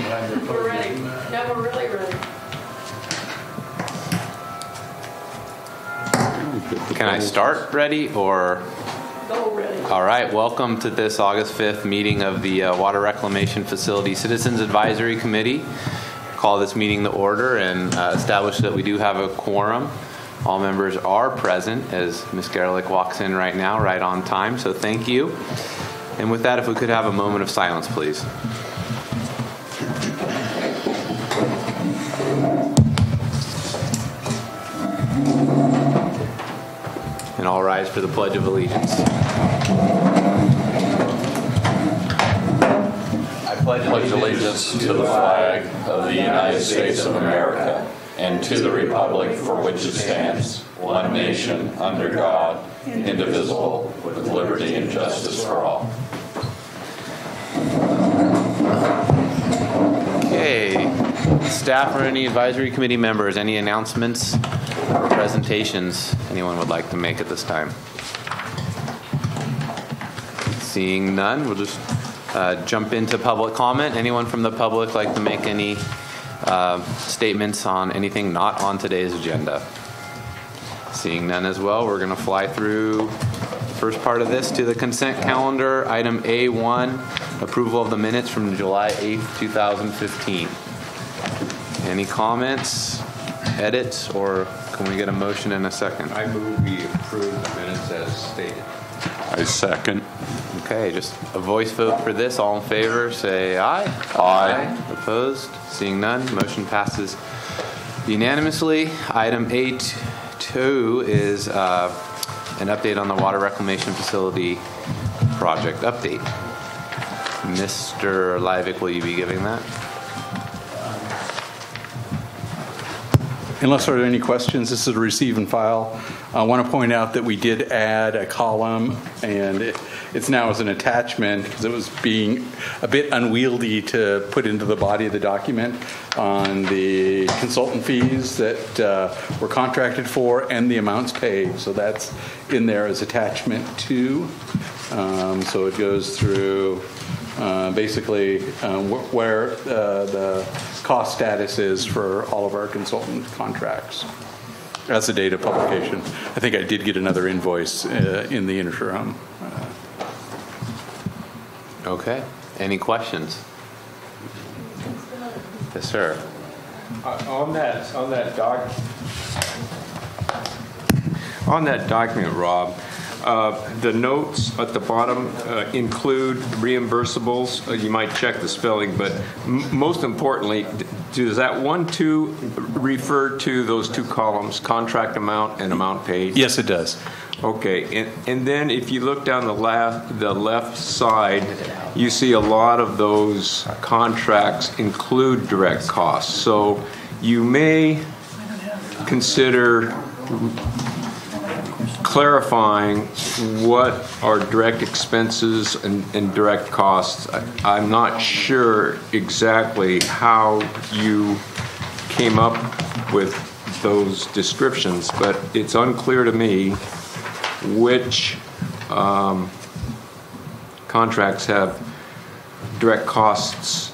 behind the podium. We're ready. No, we're really ready. Can I start ready or? Go ready. All right, welcome to this August 5th meeting of the Water Reclamation Facility Citizens Advisory Committee. Call this meeting to order and establish that we do have a quorum. All members are present as Ms. Gerlich walks in right now, right on time, so thank you. And with that, if we could have a moment of silence, please. And all rise for the Pledge of Allegiance. I pledge allegiance to the flag of the United States of America and to the republic for which it stands, one nation, under God, indivisible, with liberty and justice for all. Okay, staff or any advisory committee members, any announcements or presentations anyone would like to make at this time? Seeing none, we'll just jump into public comment. Anyone from the public like to make any statements on anything not on today's agenda? Seeing none as well, we're going to fly through the first part of this to the consent calendar. Item A1, approval of the minutes from July 8th, 2015. Any comments, edits, or can we get a motion in a second? I move we approve the minutes as stated. I second. Okay, just a voice vote for this. All in favor, say aye. Aye. Opposed? Seeing none, motion passes unanimously. Item 8.2 is an update on the Water Reclamation Facility project update. Mr. Livick, will you be giving that? Unless there are any questions, this is a receive and file. I want to point out that we did add a column, and it's now as an attachment because it was being a bit unwieldy to put into the body of the document on the consultant fees that were contracted for and the amounts paid. So that's in there as attachment 2. So it goes through basically where the cost status is for all of our consultant contracts. That's the date of publication. I think I did get another invoice in the interim. Okay. Any questions? Yes, sir. On that document, Rob, the notes at the bottom include reimbursables. You might check the spelling, but most importantly, does that 1-2 refer to those two columns, contract amount and amount paid? Yes, it does. Okay, and then if you look down the left side, you see a lot of those contracts include direct costs. So you may consider clarifying what are direct expenses and direct costs. I'm not sure exactly how you came up with those descriptions, but it's unclear to me which contracts have direct costs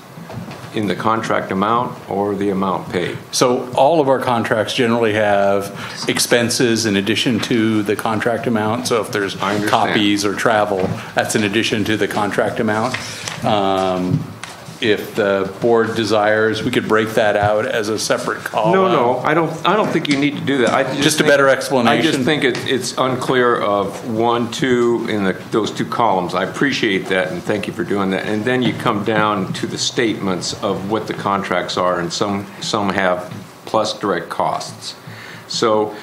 in the contract amount or the amount paid. So all of our contracts generally have expenses in addition to the contract amount. So if there's copies or travel, that's in addition to the contract amount. If the board desires, we could break that out as a separate column. No, I don't think you need to do that. Just a better explanation. I just think it's unclear of 1, 2 in those two columns. I appreciate that, and thank you for doing that. And then you come down to the statements of what the contracts are, and some have plus direct costs. So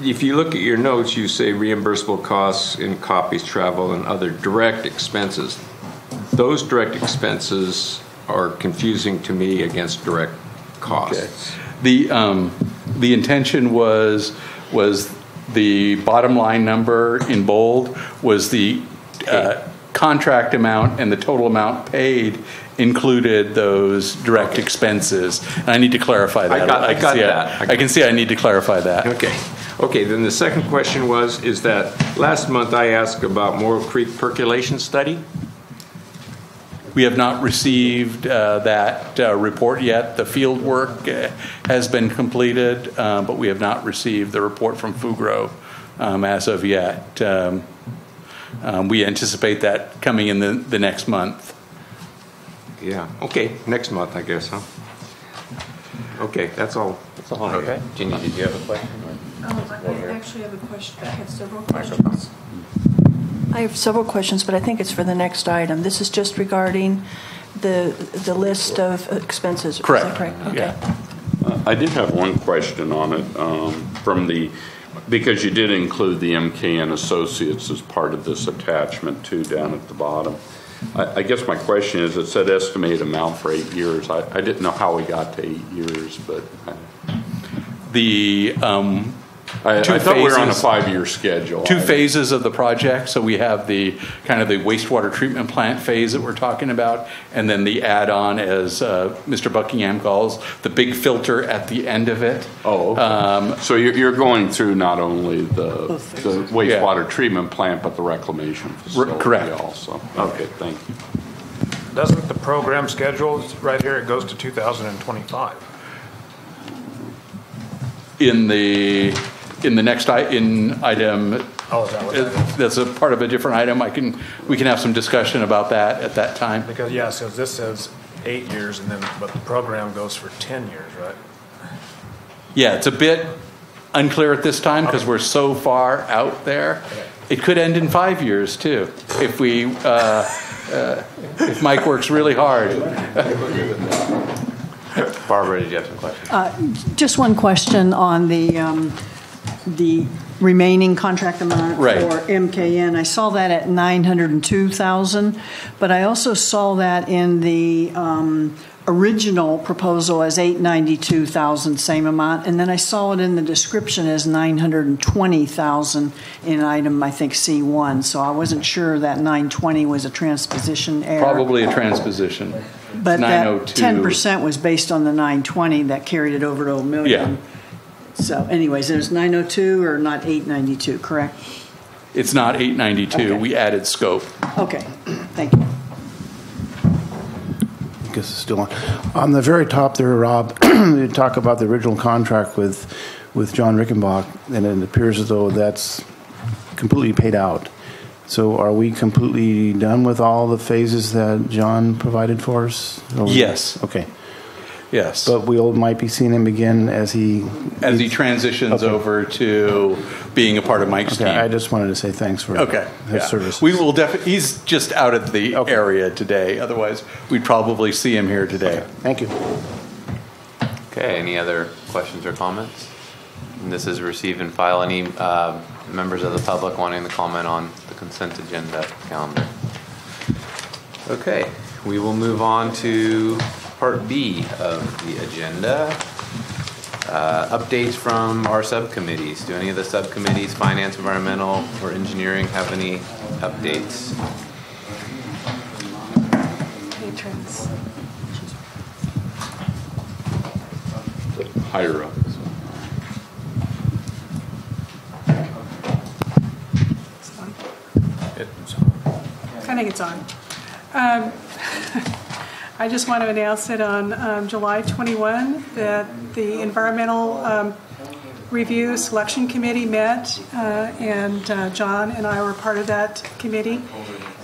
if you look at your notes, you say reimbursable costs in copies, travel, and other direct expenses. Those direct expenses are confusing to me against direct costs. Okay. The intention was the bottom line number in bold was the contract amount, and the total amount paid included those direct expenses. And I need to clarify that. I can see I need to clarify that. Okay, then the second question is that last month I asked about Morrill Creek percolation study. We have not received that report yet. The field work has been completed, but we have not received the report from Fugro as of yet. We anticipate that coming in the next month. Yeah, okay, next month, I guess, huh? Okay, that's all. That's all. Okay. Jeannie, did you have a question? I actually have a question. I have several questions. I have several questions, but I think it's for the next item. This is just regarding the list of expenses. Correct. Is that correct? Okay. Yeah. I did have one question on it because you did include the MKN Associates as part of this attachment too down at the bottom. I guess my question is, it said estimated amount for 8 years. I didn't know how we got to 8 years, but I thought we were on a 5-year schedule. 2 phases of the project. So we have the kind of the wastewater treatment plant phase that we're talking about, and then the add-on, as Mr. Buckingham calls, the big filter at the end of it. Oh, okay. So you're going through not only the wastewater treatment plant, but the reclamation facility correct. also. Okay, thank you. Doesn't the program schedule, right here, it goes to 2025? In the next item, Oh, is that what that is? that's a part of a different item. We can have some discussion about that at that time. Because, yeah, so this says 8 years, but the program goes for 10 years, right? Yeah, it's a bit unclear at this time because we're so far out there. It could end in 5 years too, if Mike works really hard. Barbara, did you have some questions? Just one question on the remaining contract amount Right. for MKN. I saw that at $902,000, but I also saw that in the original proposal as $892,000, same amount, and then I saw it in the description as $920,000 in item, I think, C1. So I wasn't sure that 920 was a transposition error. Probably a transposition. But that 902. 10% was based on the 920 that carried it over to $1 million. Yeah. So anyways, there's 902 or not 892, correct? It's not 892. Okay. We added scope. Okay, thank you. I guess it's still on. On the very top there, Rob, you talk about the original contract with John Rickenbach, and it appears as though that's completely paid out. So are we completely done with all the phases that John provided for us? Yes. Okay. Yes. But we might be seeing him again as he transitions over to being a part of Mike's team. I just wanted to say thanks for his service. We will definitely. He's just out of the area today. Otherwise, we'd probably see him here today. Okay. Thank you. Okay, any other questions or comments? And this is receive and file. Any members of the public wanting to comment on the consent agenda calendar? Okay, we will move on to Part B of the agenda. Updates from our subcommittees. Do any of the subcommittees, finance, environmental, or engineering, have any updates? Patrons. Higher up. I think it's on. I just want to announce that on July 21 that the Environmental Review Selection Committee met, and John and I were part of that committee.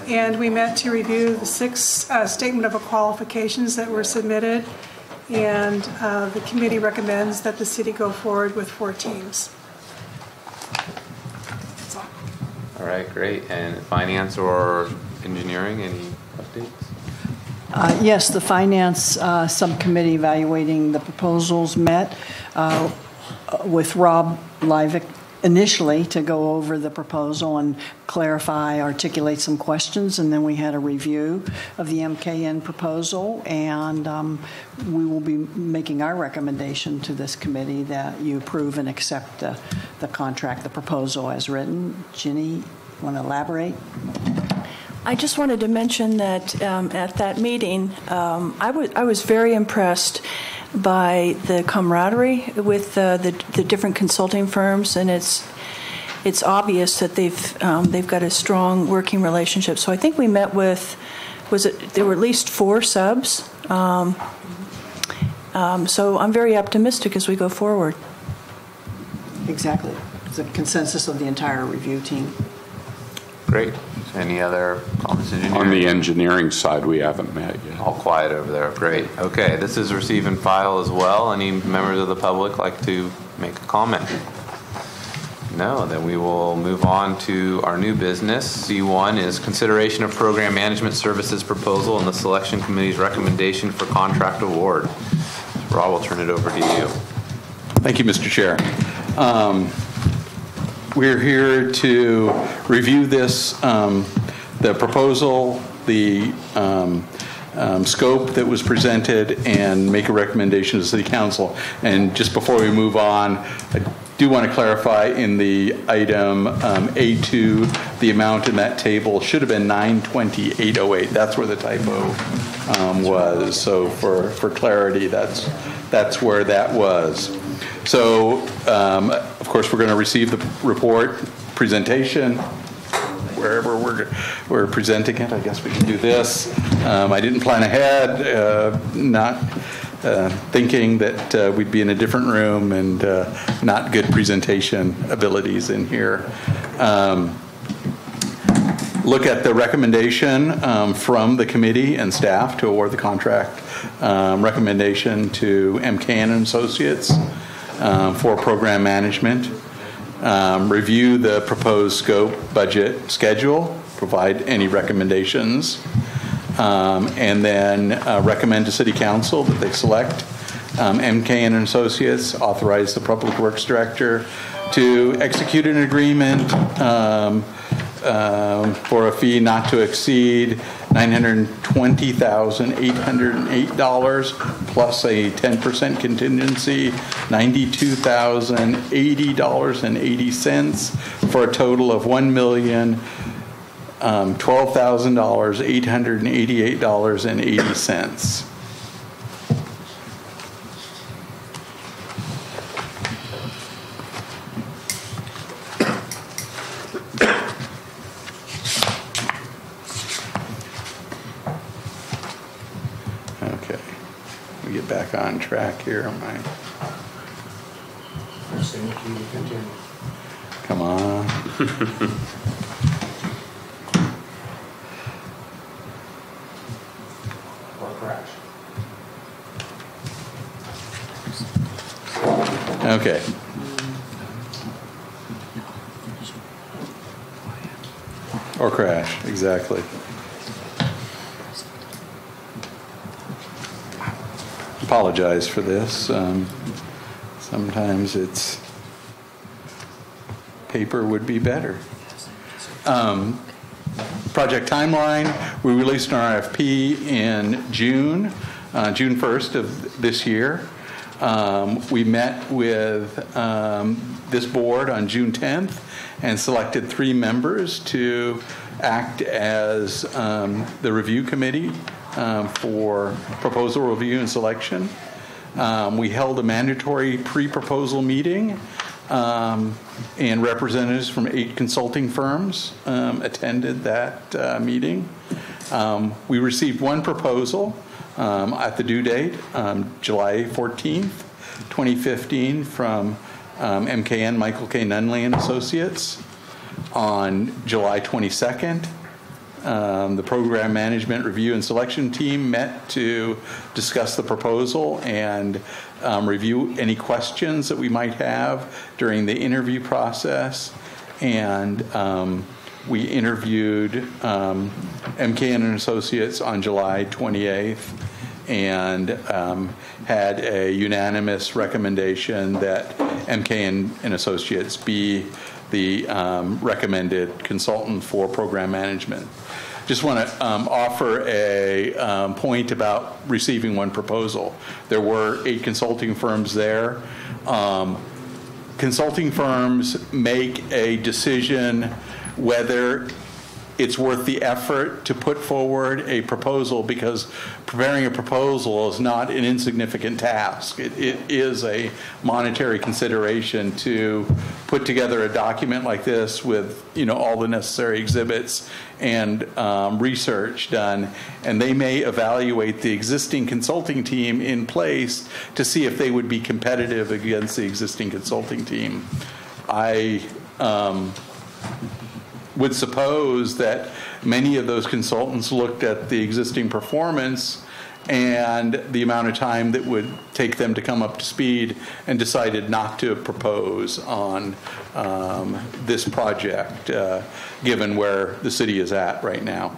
And we met to review the 6 statement of qualifications that were submitted, and the committee recommends that the city go forward with 4 teams. That's all. All right, great. And finance or engineering, any updates? Yes, the Finance Subcommittee evaluating the proposals met with Rob Livick initially to go over the proposal and clarify, articulate some questions, and then we had a review of the MKN proposal, and we will be making our recommendation to this committee that you approve and accept the contract, the proposal as written. Ginny, want to elaborate? I just wanted to mention that at that meeting, I was very impressed by the camaraderie with the different consulting firms, and it's obvious that they've got a strong working relationship. So I think we met with there were at least 4 subs. So I'm very optimistic as we go forward. Exactly. It's a consensus of the entire review team. Great. Any other comments? On the engineering side, we haven't met yet. All quiet over there. Great. Okay, this is receive and file as well. Any members of the public like to make a comment? No, then we will move on to our new business. C1 is consideration of program management services proposal and the selection committee's recommendation for contract award. Rob, I'll turn it over to you. Thank you, Mr. Chair. We're here to review this, the proposal, the scope that was presented, and make a recommendation to the City Council. And just before we move on, I do want to clarify in the item A2, the amount in that table should have been 920,808. That's where the typo was. So for clarity, that's where that was. So, of course, we're going to receive the report presentation wherever we're presenting it. I guess we can do this. I didn't plan ahead, not thinking that we'd be in a different room and not good presentation abilities in here. Look at the recommendation from the committee and staff to award the contract. Recommendation to MK and Associates for program management. Review the proposed scope, budget, schedule, provide any recommendations, and then recommend to City Council that they select MK and Associates, authorize the Public Works Director to execute an agreement for a fee not to exceed $920,808 plus a 10% contingency, $92,080.80 for a total of $1,012,888.80. Back on track here, am I? Come on. Or crash. Okay. Or crash, exactly. Apologize for this. Sometimes it's paper would be better. Project timeline, we released an RFP in June 1st of this year. We met with this board on June 10th and selected 3 members to act as the review committee for proposal review and selection. We held a mandatory pre-proposal meeting, and representatives from 8 consulting firms attended that meeting. We received 1 proposal at the due date, July 14th, 2015, from MKN, Michael K. Nunley and Associates. On July 22nd, the program management review and selection team met to discuss the proposal and review any questions that we might have during the interview process. And we interviewed MK and Associates on July 28th and had a unanimous recommendation that MK and Associates be the recommended consultant for program management. Just want to offer a point about receiving 1 proposal. There were 8 consulting firms there. Consulting firms make a decision whether it's worth the effort to put forward a proposal, because preparing a proposal is not an insignificant task. It is a monetary consideration to put together a document like this with, all the necessary exhibits and research done, and they may evaluate the existing consulting team in place to see if they would be competitive against the existing consulting team. I would suppose that many of those consultants looked at the existing performance and the amount of time that would take them to come up to speed and decided not to propose on this project, given where the city is at right now.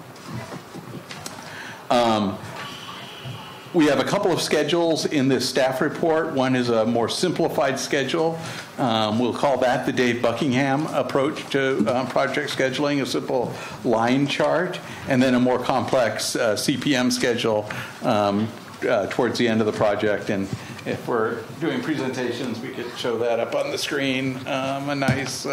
We have a couple of schedules in this staff report. One is a more simplified schedule. We'll call that the Dave Buckingham approach to project scheduling, a simple line chart, and then a more complex CPM schedule towards the end of the project. And if we're doing presentations, we could show that up on the screen, a nice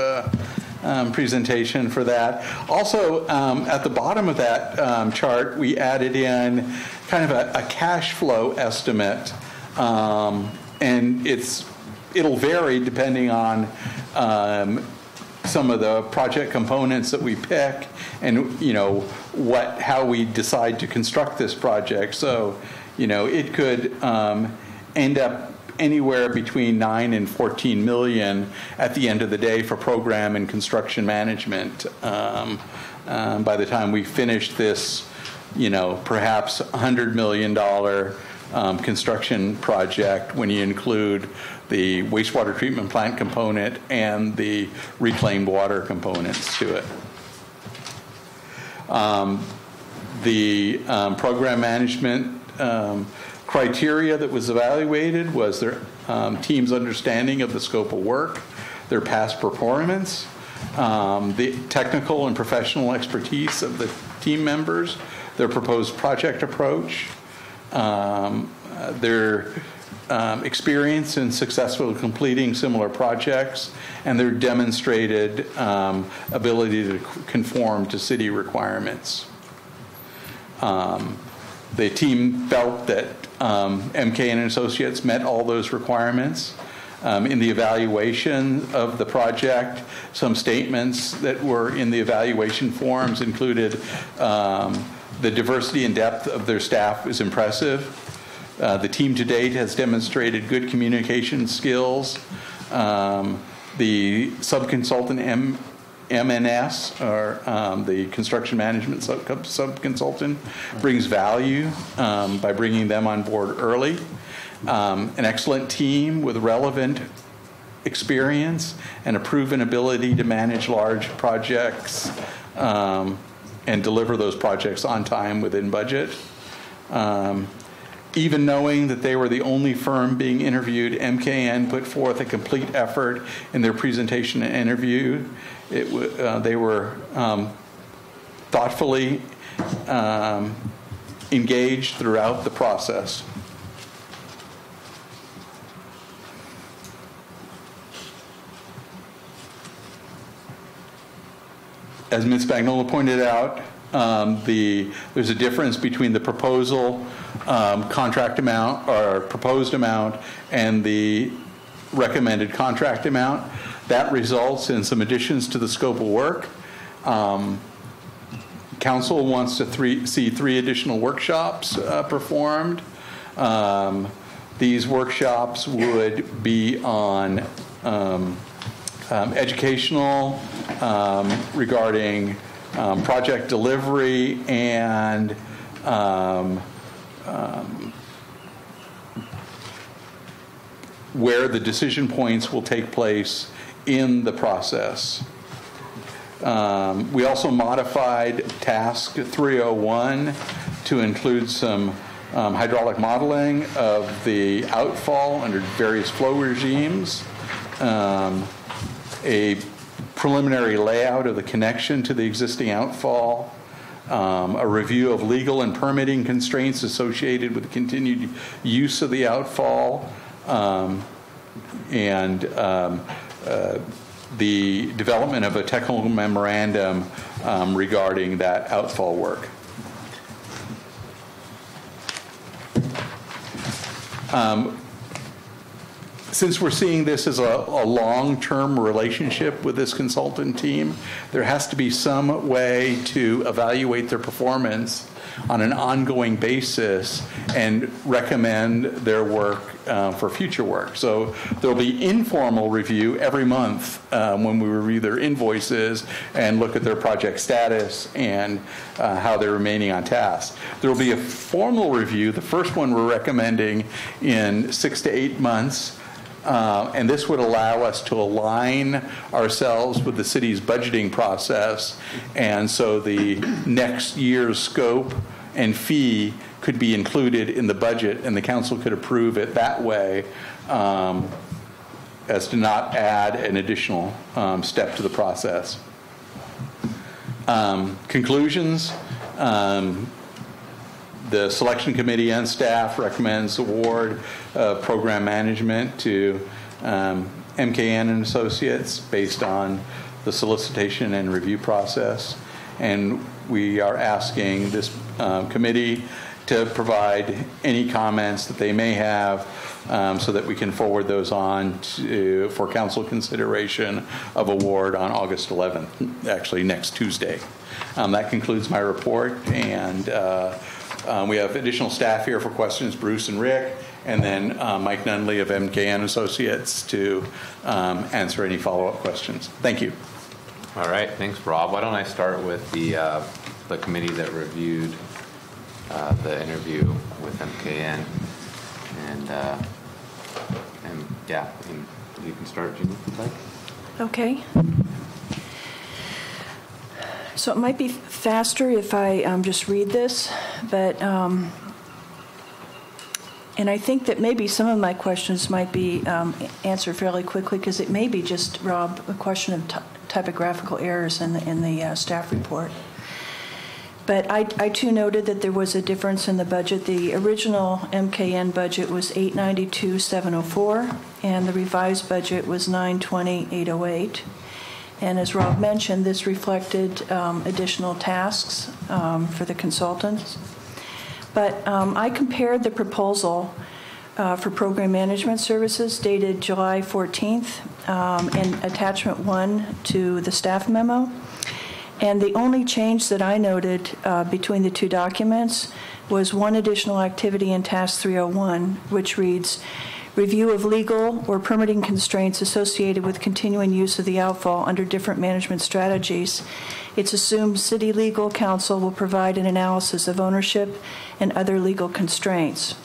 presentation for that. Also, at the bottom of that chart, we added in kind of a cash flow estimate, and it'll vary depending on some of the project components that we pick, and how we decide to construct this project. So, it could end up anywhere between 9 and 14 million at the end of the day for program and construction management. By the time we finish this, perhaps $100 million construction project, when you include the wastewater treatment plant component and the reclaimed water components to it. The program management criteria that was evaluated was their team's understanding of the scope of work, their past performance, the technical and professional expertise of the team members, their proposed project approach, their experience in successfully completing similar projects, and their demonstrated ability to conform to city requirements. The team felt that MK and Associates met all those requirements. In the evaluation of the project, some statements that were in the evaluation forms included the diversity and depth of their staff is impressive. The team to date has demonstrated good communication skills. The subconsultant MNS, or the construction management subconsultant, brings value by bringing them on board early. An excellent team with relevant experience and a proven ability to manage large projects and deliver those projects on time within budget. Even knowing that they were the only firm being interviewed, MKN put forth a complete effort in their presentation and interview. They were thoughtfully engaged throughout the process. As Ms. Spagnola pointed out, there's a difference between the proposal contract amount or proposed amount and the recommended contract amount. That results in some additions to the scope of work. Council wants to see 3 additional workshops performed. These workshops would be on educational regarding project delivery and where the decision points will take place in the process. We also modified task 301 to include some hydraulic modeling of the outfall under various flow regimes, a preliminary layout of the connection to the existing outfall, a review of legal and permitting constraints associated with the continued use of the outfall, and the development of a technical memorandum regarding that outfall work. Since we're seeing this as a long-term relationship with this consultant team, there has to be some way to evaluate their performance on an ongoing basis and recommend their work for future work. So there'll be informal review every month when we review their invoices and look at their project status and how they're remaining on task. There will be a formal review, the first one we're recommending in 6 to 8 months. And this would allow us to align ourselves with the city's budgeting process, and so the next year's scope and fee could be included in the budget, and the council could approve it that way, as to not add an additional step to the process. Conclusions. The selection committee and staff recommends award program management to MKN and Associates based on the solicitation and review process. And we are asking this committee to provide any comments that they may have so that we can forward those on for council consideration of award on August 11th, actually next Tuesday. That concludes my report, and we have additional staff here for questions, Bruce and Rick, and then Mike Nunley of MKN Associates to answer any follow-up questions. Thank you. All right, thanks, Rob. Why don't I start with the committee that reviewed the interview with MKN, and yeah, you can start, Jeannie, if you'd like. Okay. So it might be faster if I just read this, but and I think that maybe some of my questions might be answered fairly quickly, because it may be just, Rob, a question of typographical errors in the staff report. But I too noted that there was a difference in the budget. The original MKN budget was $892,704, and the revised budget was $920,808. And as Rob mentioned, this reflected additional tasks for the consultants. But I compared the proposal for program management services dated July 14th in attachment 1 to the staff memo. And the only change that I noted between the two documents was one additional activity in task 301, which reads, review of legal or permitting constraints associated with continuing use of the outfall under different management strategies. It's assumed city legal counsel will provide an analysis of ownership and other legal constraints.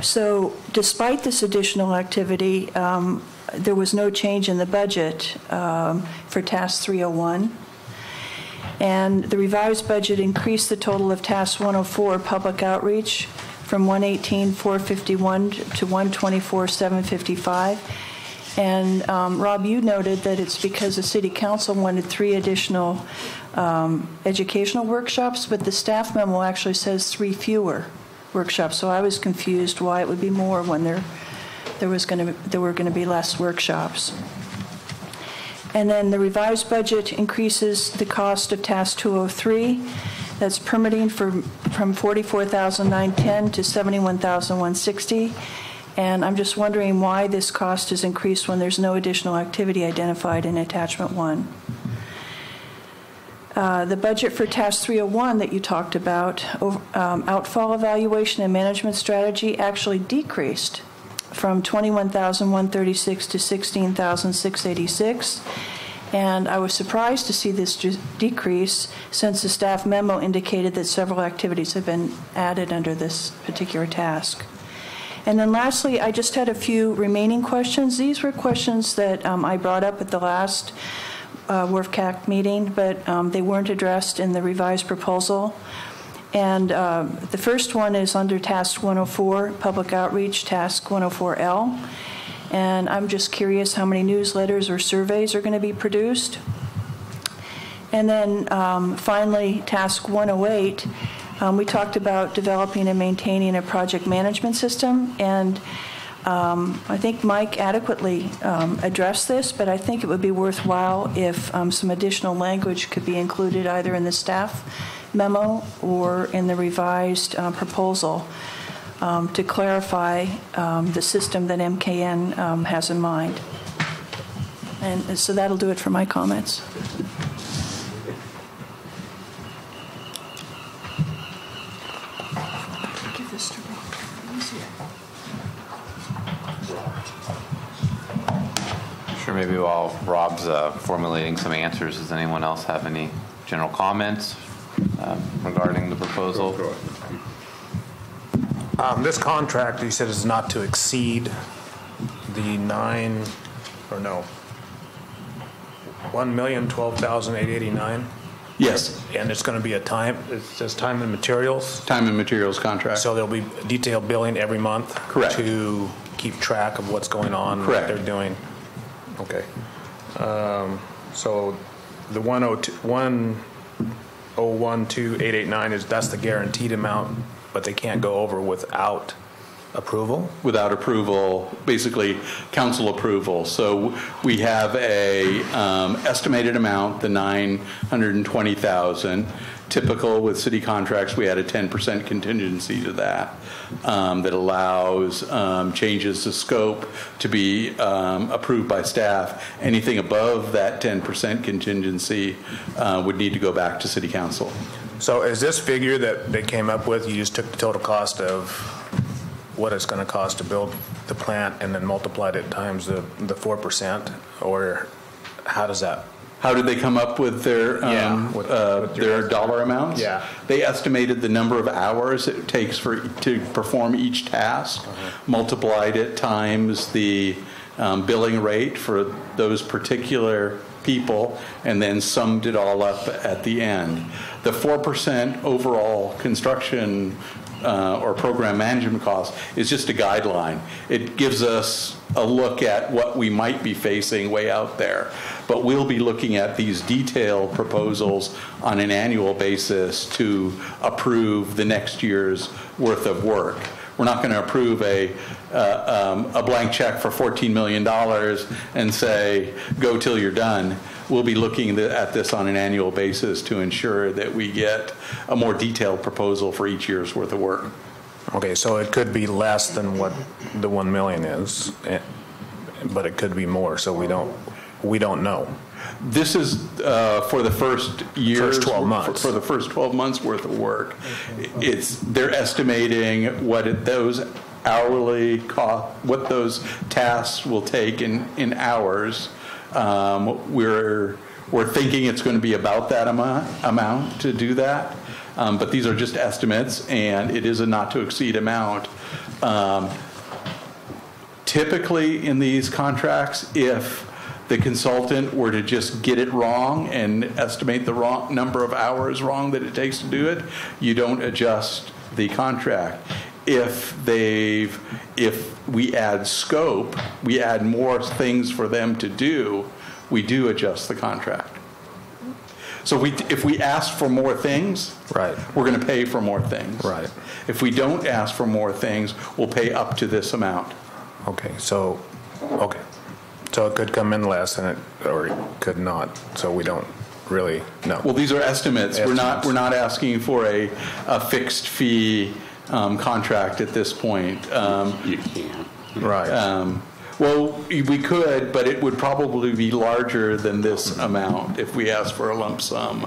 So despite this additional activity, there was no change in the budget for task 301. And the revised budget increased the total of task 104, public outreach, from 118,451 to 124,755. And Rob, you noted that it's because the city council wanted 3 additional educational workshops, but the staff memo actually says 3 fewer workshops. So I was confused why it would be more when there were going to be less workshops. And then the revised budget increases the cost of task 203. That's permitting from $44,910 to $71,160. And I'm just wondering why this cost is increased when there's no additional activity identified in attachment 1. The budget for task 301 that you talked about, outfall evaluation and management strategy, actually decreased from $21,136 to $16,686. And I was surprised to see this decrease, since the staff memo indicated that several activities have been added under this particular task. And then lastly, I just had a few remaining questions. These were questions that I brought up at the last WRF-CAC meeting, but they weren't addressed in the revised proposal. And the first one is under task 104, public outreach, task 104L. And I'm just curious how many newsletters or surveys are going to be produced. And then finally, task 108, we talked about developing and maintaining a project management system. And I think Mike adequately addressed this, but I think it would be worthwhile if some additional language could be included either in the staff memo or in the revised proposal to clarify the system that MKN has in mind. And so that'll do it for my comments. Give this to Rob. Sure, maybe while Rob's formulating some answers, does anyone else have any general comments regarding the proposal? This contract, you said, is not to exceed the $1,012,889, Yes, and it's going to be it says time and materials. time and materials contract. So there'll be detailed billing every month. Correct. To keep track of what's going on. Correct. What they're doing. Okay. So the 1012889 that's the guaranteed amount, but they can't go over without approval? Without approval, basically council approval. So we have a estimated amount, the $920,000. Typical with city contracts, we add a 10% contingency to that that allows changes to scope to be approved by staff. Anything above that 10% contingency would need to go back to city council. So is this figure that they came up with, you just took the total cost of what it's going to cost to build the plant and then multiplied it times the 4%, or how does that? How did they come up with their with their dollar amounts? Yeah. They estimated the number of hours it takes to perform each task, multiplied it times the billing rate for those particular people, and then summed it all up at the end. The 4% overall construction or program management cost is just a guideline. It gives us a look at what we might be facing way out there. But we'll be looking at these detailed proposals on an annual basis to approve the next year's worth of work. We're not going to approve a blank check for $14 million and say, go till you're done. We'll be looking at this on an annual basis to ensure that we get a more detailed proposal for each year's worth of work. Okay, so it could be less than what the 1 million is, but it could be more. So we don't know. This is for the first year, First 12 months. For the first 12 months worth of work. They're estimating what those hourly cost, what those tasks will take in hours. We're thinking it's going to be about that amount to do that, but these are just estimates, and it is a not to exceed amount. Typically in these contracts, if the consultant were to just get it wrong and estimate the wrong number of hours wrong that it takes to do it, you don't adjust the contract. If we add scope, we add more things for them to do, we do adjust the contract. So if we ask for more things, right, we're going to pay for more things. Right. If we don't ask for more things, we'll pay up to this amount. Okay, so it could come in less than it, or it could not. So we don't really know. Well, these are estimates. We're not asking for a fixed fee contract at this point. You can't. Right. Well, we could, but it would probably be larger than this amount if we asked for a lump sum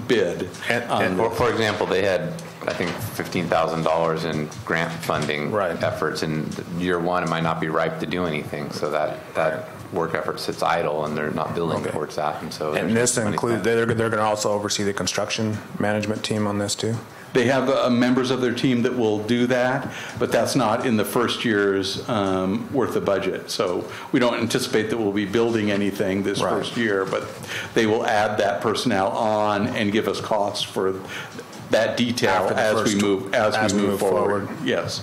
bid. And for example, they had, I think, $15,000 in grant funding efforts, and year one it might not be ripe to do anything, so that work effort sits idle and they're not building towards that. And this includes, they're going to also oversee the construction management team on this too? They have members of their team that will do that, but that's not in the first year's worth of budget. So we don't anticipate that we'll be building anything this first year, but they will add that personnel on and give us costs for that detail as we move forward. Yes.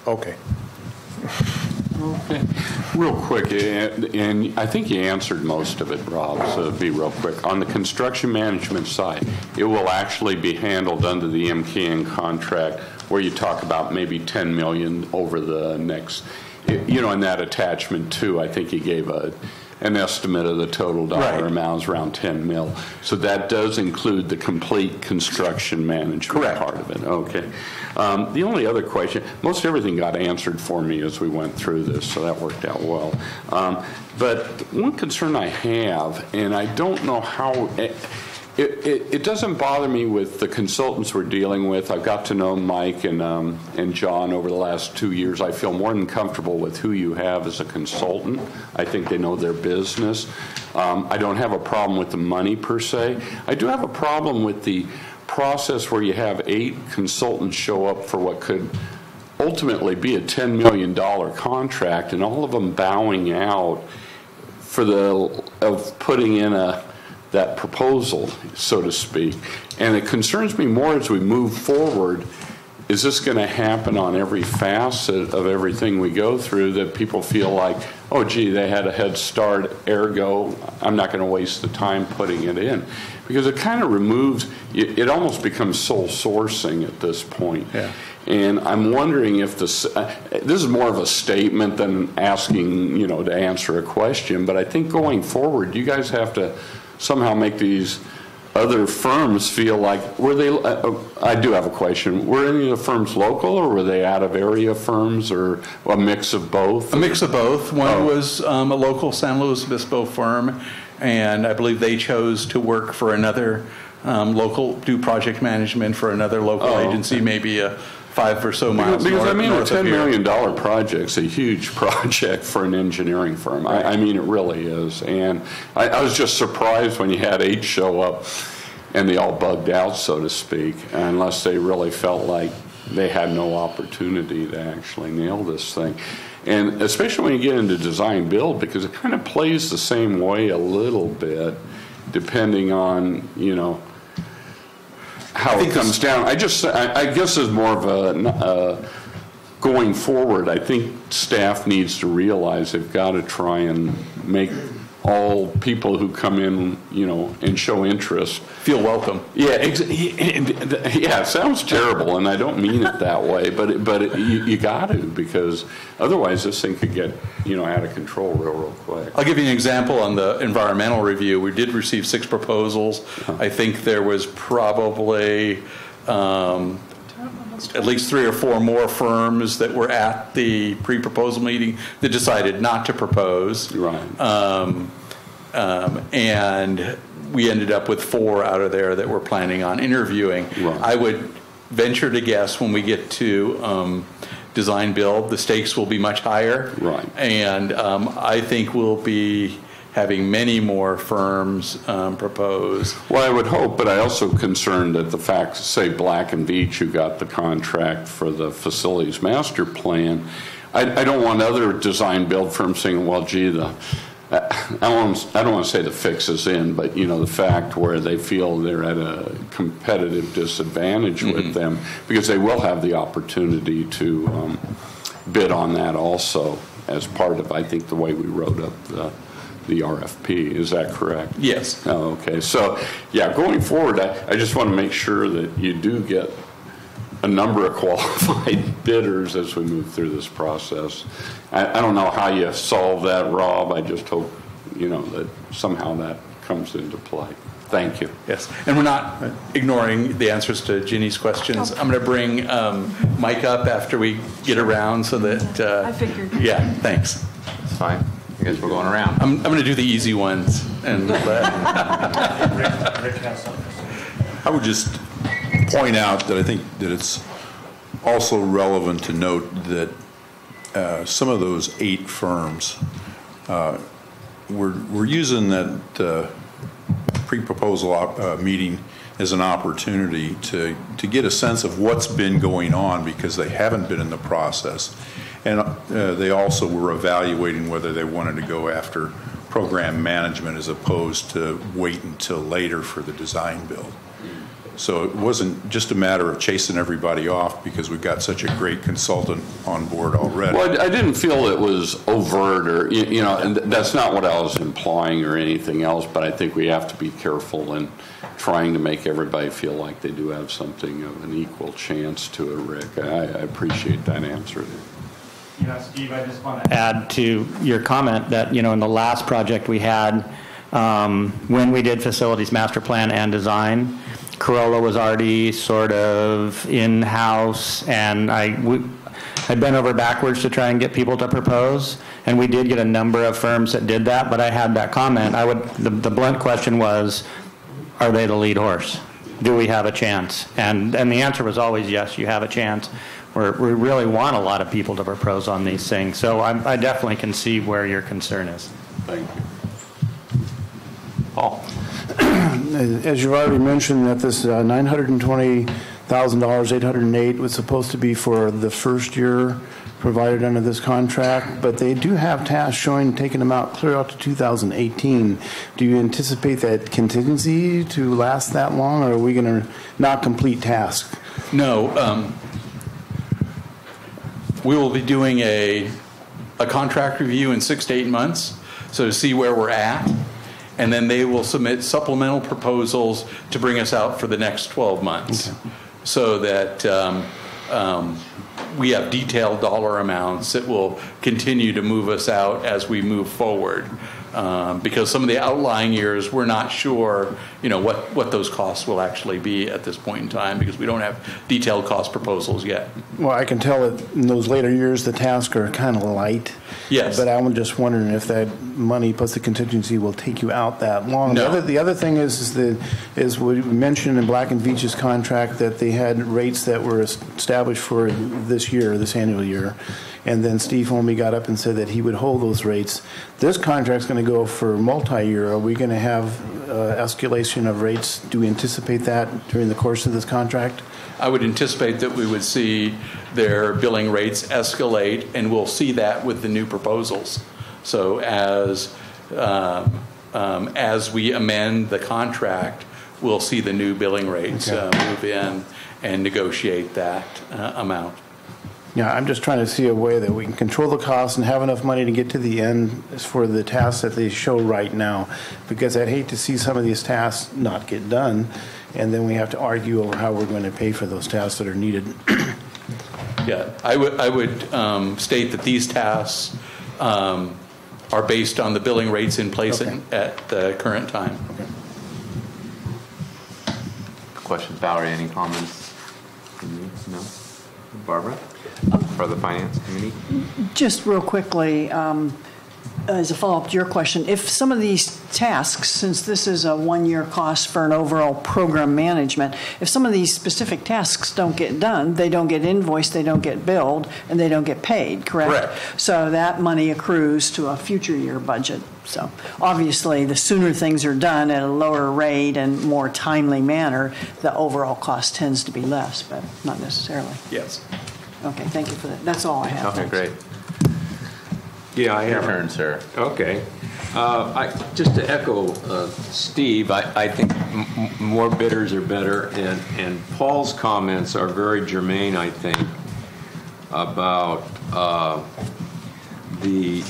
Okay. Okay. Real quick, and I think you answered most of it, Rob, so be real quick. On the construction management side, it will actually be handled under the MKN contract where you talk about maybe $10 million over the next, in that attachment too, I think you gave an estimate of the total dollar amount is around 10 mil. So that does include the complete construction management part of it. Okay. The only other question, most everything got answered for me as we went through this, so that worked out well. But one concern I have, and I don't know how, it doesn't bother me with the consultants we're dealing with. I've got to know Mike and John over the last 2 years. I feel more than comfortable with who you have as a consultant. I think they know their business. I don't have a problem with the money per se. I do have a problem with the process where you have 8 consultants show up for what could ultimately be a $10 million contract, and all of them bowing out of putting in that proposal, so to speak. And it concerns me more as we move forward. Is this going to happen on every facet of everything we go through, that people feel like, oh, gee, they had a head start, ergo, I'm not going to waste the time putting it in? Because it kind of removes, it almost becomes sole sourcing at this point. Yeah. And I'm wondering if this is more of a statement than asking, to answer a question, but I think going forward, you guys have to somehow make these other firms feel like, I do have a question, were any of the firms local, or were they out of area firms, or a mix of both? A mix of both. One was a local San Luis Obispo firm, and I believe they chose to work for another do project management for another local agency, maybe a 5 or so miles because north, a $10 million here. Project's a huge project for an engineering firm. Right. I mean, it really is. And I was just surprised when you had 8 show up and they all bugged out, so to speak, unless they really felt like they had no opportunity to actually nail this thing. And especially when you get into design build, because it kind of plays the same way a little bit, depending on, how it comes down. I guess there's more of a going forward. I think staff needs to realize they've got to try and make all people who come in, and show interest feel welcome. Yeah, it sounds terrible, and I don't mean it that way, but you got to, because otherwise this thing could get out of control real quick. I'll give you an example on the environmental review. We did receive 6 proposals. I think there was probably at least 3 or 4 more firms that were at the pre-proposal meeting that decided not to propose. Right. And we ended up with 4 out of there that we're planning on interviewing. Right. I would venture to guess when we get to design build, the stakes will be much higher. Right. And I think we'll be having many more firms propose. Well, I would hope, but I also concerned that the fact, say, Black and Veatch, who got the contract for the facilities master plan, I don't want other design build firms saying, well, gee, I don't want to say the fix is in, but the fact where they feel they're at a competitive disadvantage with them, because they will have the opportunity to bid on that also as part of, I think, the way we wrote up the RFP. Is that correct? Yes. Oh, okay. So, yeah, going forward, I just want to make sure that you do get a number of qualified bidders as we move through this process. I don't know how you solve that, Rob. I just hope, that somehow that comes into play. Thank you. Yes, and we're not ignoring the answers to Ginny's questions. I'm going to bring Mike up after we get around so that... I figured. Yeah, thanks. That's fine. I guess we're going around. I'm going to do the easy ones. And I would just point out that I think that it's also relevant to note that some of those 8 firms, we're using that pre-proposal meeting as an opportunity to get a sense of what's been going on, because they haven't been in the process. And they also were evaluating whether they wanted to go after program management as opposed to wait until later for the design build. So it wasn't just a matter of chasing everybody off because we've got such a great consultant on board already. Well, I didn't feel it was overt or, and that's not what I was implying or anything else, but I think we have to be careful in trying to make everybody feel like they do have something of an equal chance to it, Rick. I appreciate that answer there. Steve, I just want to add to your comment that, in the last project we had, when we did facilities master plan and design, Corolla was already sort of in-house, and I bent over backwards to try and get people to propose, and we did get a number of firms that did that, but I had that comment. The blunt question was, are they the lead horse? Do we have a chance? And the answer was always yes, you have a chance. We really want a lot of people to propose on these things, so I definitely can see where your concern is. Thank you. Paul. As you've already mentioned, that this $920,000, $808 was supposed to be for the first year provided under this contract, but they do have tasks showing taking them out clear out to 2018. Do you anticipate that contingency to last that long, or are we going to not complete tasks? No. We will be doing a contract review in 6 to 8 months, so to see where we're at. And then they will submit supplemental proposals to bring us out for the next 12 months, okay, so that we have detailed dollar amounts that will continue to move us out as we move forward. Because some of the outlying years, we're not sure, what those costs will actually be at this point in time, because we don't have detailed cost proposals yet. Well, I can tell that in those later years, the tasks are kind of light. Yes. But I'm just wondering if that money plus the contingency will take you out that long. No. The other thing is what we mentioned in Black and Veatch's contract, that they had rates that were established for this annual year. And then Steve Holme got up and said that he would hold those rates. This contract's going to go for multi-year. Are we going to have escalation of rates? Do we anticipate that during the course of this contract? I would anticipate that we would see their billing rates escalate, and we'll see that with the new proposals. So as we amend the contract, we'll see the new billing rates move in and negotiate that amount. Yeah, I'm just trying to see a way that we can control the costs and have enough money to get to the end for the tasks that they show right now, because I'd hate to see some of these tasks not get done, and then we have to argue over how we're going to pay for those tasks that are needed. Yeah, I would state that these tasks are based on the billing rates in place at the current time. Okay. Questions, Valerie? Any comments? No? Barbara? For the Finance Committee? Just real quickly, as a follow-up to your question, if some of these tasks, since this is a one-year cost for an overall program management, if some of these specific tasks don't get done, they don't get invoiced, they don't get billed, and they don't get paid, correct? Correct. So that money accrues to a future year budget. So obviously, the sooner things are done at a lower rate and more timely manner, the overall cost tends to be less, but not necessarily. Yes. Okay, thank you for that. That's all I have. Okay, great. Yeah, I have. Your turn, sir. Okay. Just to echo Steve, I think more bidders are better, and Paul's comments are very germane, I think, about the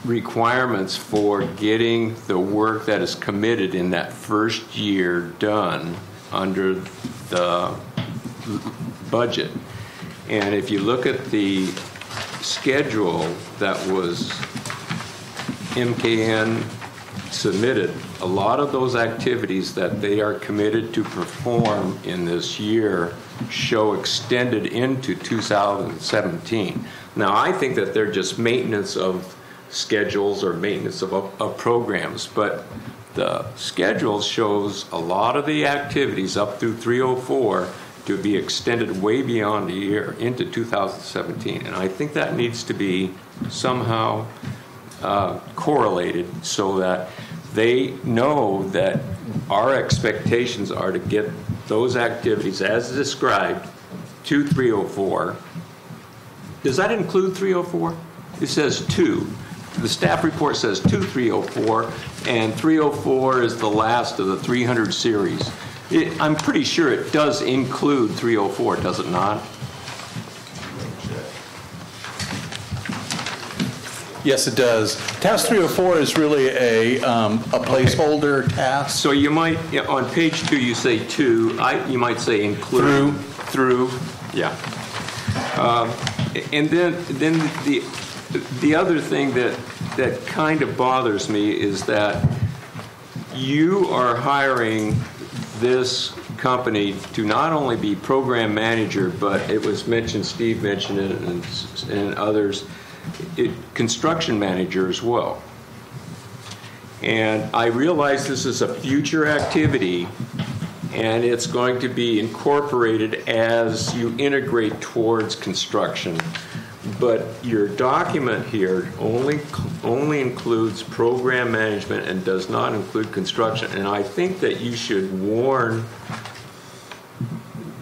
requirements for getting the work that is committed in that first year done under the budget. And if you look at the schedule that was MKN submitted, a lot of those activities that they are committed to perform in this year show extended into 2017. Now, I think that they're just maintenance of schedules or maintenance of programs, but the schedule shows a lot of the activities up through 304 to be extended way beyond a year into 2017. And I think that needs to be somehow correlated so that they know that our expectations are to get those activities as described to 304. Does that include 304? It says 2. the staff report says 2304, and 304 is the last of the 300 series. I'm pretty sure it does include 304, does it not? Yes, it does. Task 304 is really a placeholder task. So you might, on page 2, you say 2. You might say include. Through. Yeah. And then the other thing that kind of bothers me is that you are hiring this company to not only be program manager, but it was mentioned, Steve mentioned it, and others, construction manager as well. And I realize this is a future activity, and it's going to be incorporated as you integrate towards construction. But your document here only includes program management and does not include construction. And I think that you should warn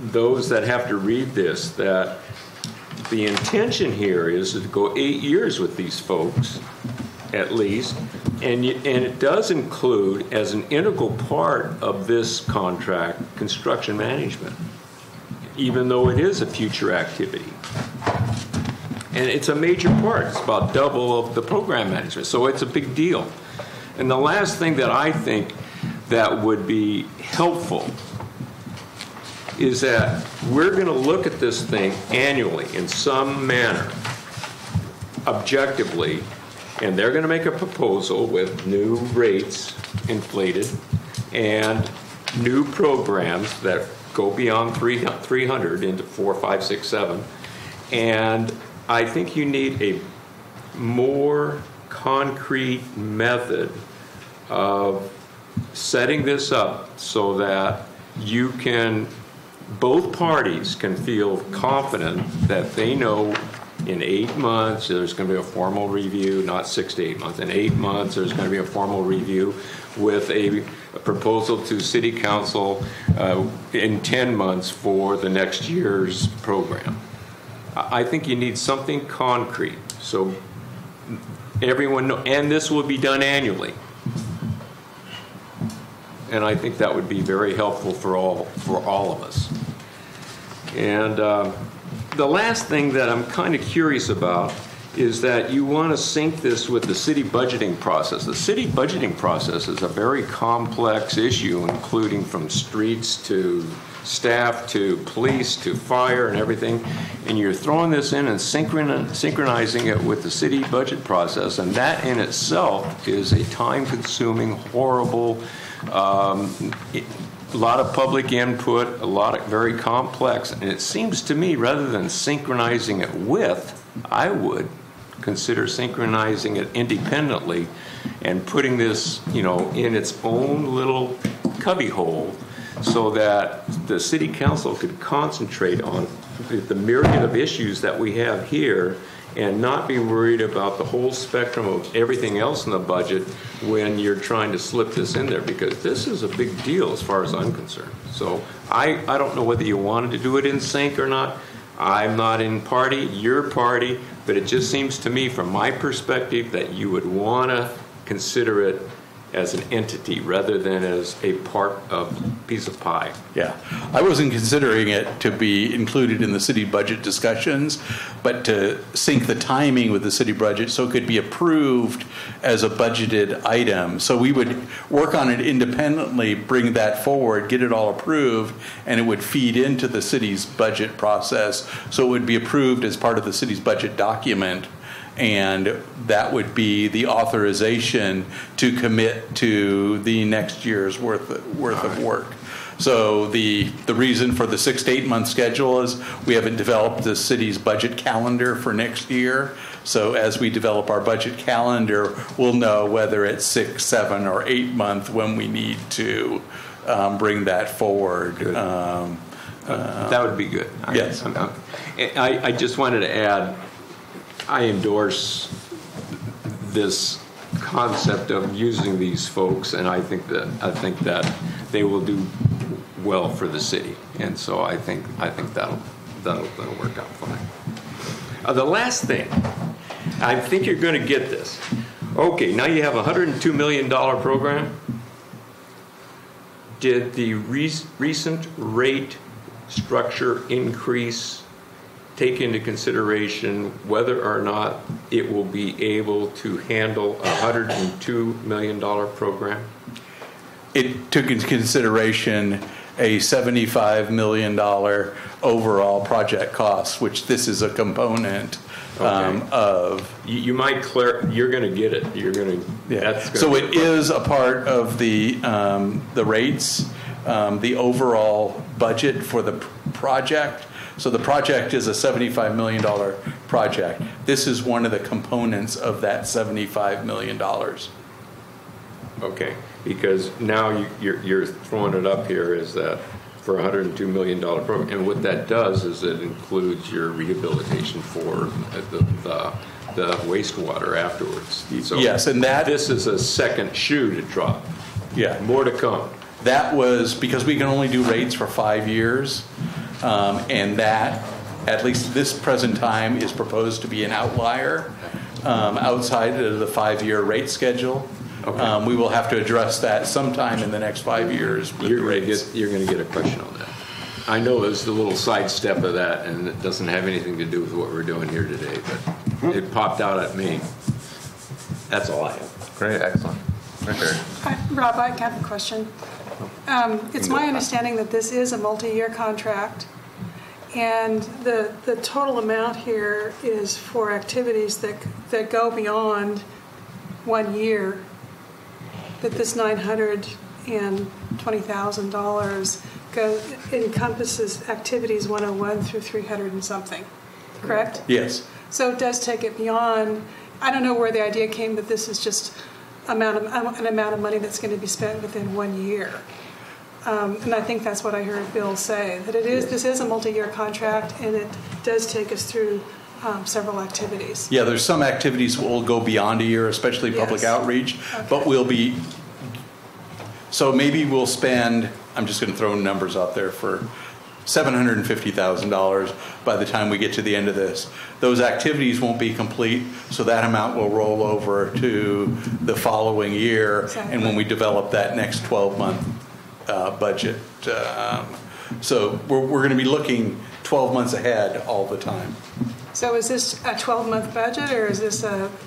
those that have to read this that the intention here is to go 8 years with these folks, at least, and it does include, as an integral part of this contract, construction management, even though it is a future activity. And it's a major part. It's about double of the program management, so it's a big deal. And the last thing that I think that would be helpful is that we're going to look at this thing annually in some manner, objectively, and they're going to make a proposal with new rates inflated and new programs that go beyond 300 into 4, 5, 6, 7. And I think you need a more concrete method of setting this up so that you can, both parties can feel confident that they know in 8 months there's going to be a formal review, not 6 to 8 months. In 8 months there's going to be a formal review with a proposal to City Council in 10 months for the next year's program. I think you need something concrete so everyone knows, and this will be done annually. And I think that would be very helpful for all of us. And the last thing that I'm kind of curious about is that you want to sync this with the city budgeting process. The city budgeting process is a very complex issue, including from streets to staff to police to fire and everything. And you're throwing this in and synchronizing it with the city budget process. And that in itself is a time-consuming, horrible, a lot of public input, a lot of very complex. And it seems to me, rather than synchronizing it with, I would consider synchronizing it independently and putting this, in its own little cubbyhole so that the city council could concentrate on the myriad of issues that we have here and not be worried about the whole spectrum of everything else in the budget when you're trying to slip this in there, because this is a big deal as far as I'm concerned. So I don't know whether you wanted to do it in sync or not. I'm not in party, your party, but it just seems to me from my perspective that you would want to consider it as an entity rather than as a part of a piece of pie. Yeah, I wasn't considering it to be included in the city budget discussions, but to sync the timing with the city budget so it could be approved as a budgeted item. So we would work on it independently, bring that forward, get it all approved, and it would feed into the city's budget process. So it would be approved as part of the city's budget document. And that would be the authorization to commit to the next year's worth of work. So the reason for the 6 to 8 month schedule is we haven't developed the city's budget calendar for next year. So as we develop our budget calendar, we'll know whether it's 6, 7, or 8 month when we need to bring that forward. That would be good. Yes. I just wanted to add, I endorse this concept of using these folks, and I think that they will do well for the city, and so I think that'll work out fine. The last thing, I think you're going to get this. Okay, now you have a $102 million program. Did the recent rate structure increase take into consideration whether or not it will be able to handle a $102 million program? It took into consideration a $75 million overall project cost, which this is a component of. You might you're going to get it. You're going to. Yeah. So it is a part of the rates, the overall budget for the project. So the project is a $75 million project. This is one of the components of that $75 million. Okay, because now you're throwing it up here is that for a $102 million program, and what that does is it includes your rehabilitation for the wastewater afterwards. So yes, and this is a second shoe to drop. Yeah, more to come. That was because we can only do rates for 5 years, and that, at least this present time, is proposed to be an outlier outside of the 5-year rate schedule. Okay. We will have to address that sometime in the next 5 years. You're going to get a question on that. I know there's a little sidestep of that, and it doesn't have anything to do with what we're doing here today, but it popped out at me. That's all I have. Great, excellent. Rob, I have a question. It's my understanding that this is a multi-year contract, and the total amount here is for activities that go beyond 1 year. That this $920,000 encompasses activities 101 through 300 and something, correct? Yes. So it does take it beyond. I don't know where the idea came that this is just an amount of money that's going to be spent within 1 year. And I think that's what I heard Bill say, that this is a multi-year contract, and it does take us through several activities. Yeah, there's some activities that will go beyond a year, especially public outreach, but so maybe we'll spend, I'm just going to throw numbers out there, for $750,000 by the time we get to the end of this. Those activities won't be complete, so that amount will roll over to the following year, exactly. And when we develop that next 12-month budget. So we're going to be looking 12 months ahead all the time. So is this a 12-month budget, or is this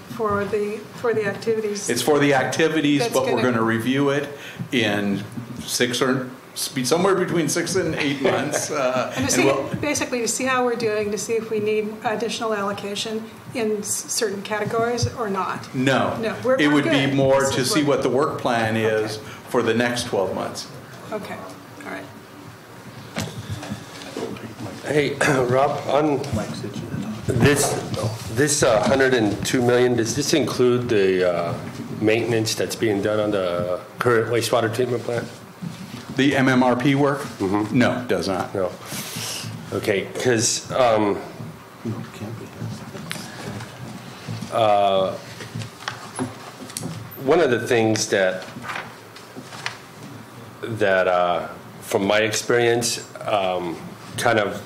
for the activities? It's for the activities, but we're going to review it in somewhere between 6 and 8 months. Basically to see how we're doing, to see if we need additional allocation in certain categories or not. No. It would be more to see what the work plan is for the next 12 months. Okay. All right. Hey, Rob, on this $102 million, does this include the maintenance that's being done on the current wastewater treatment plant? The MMRP work? Mm-hmm. No, it does not. No. Okay, because one of the things that from my experience, kind of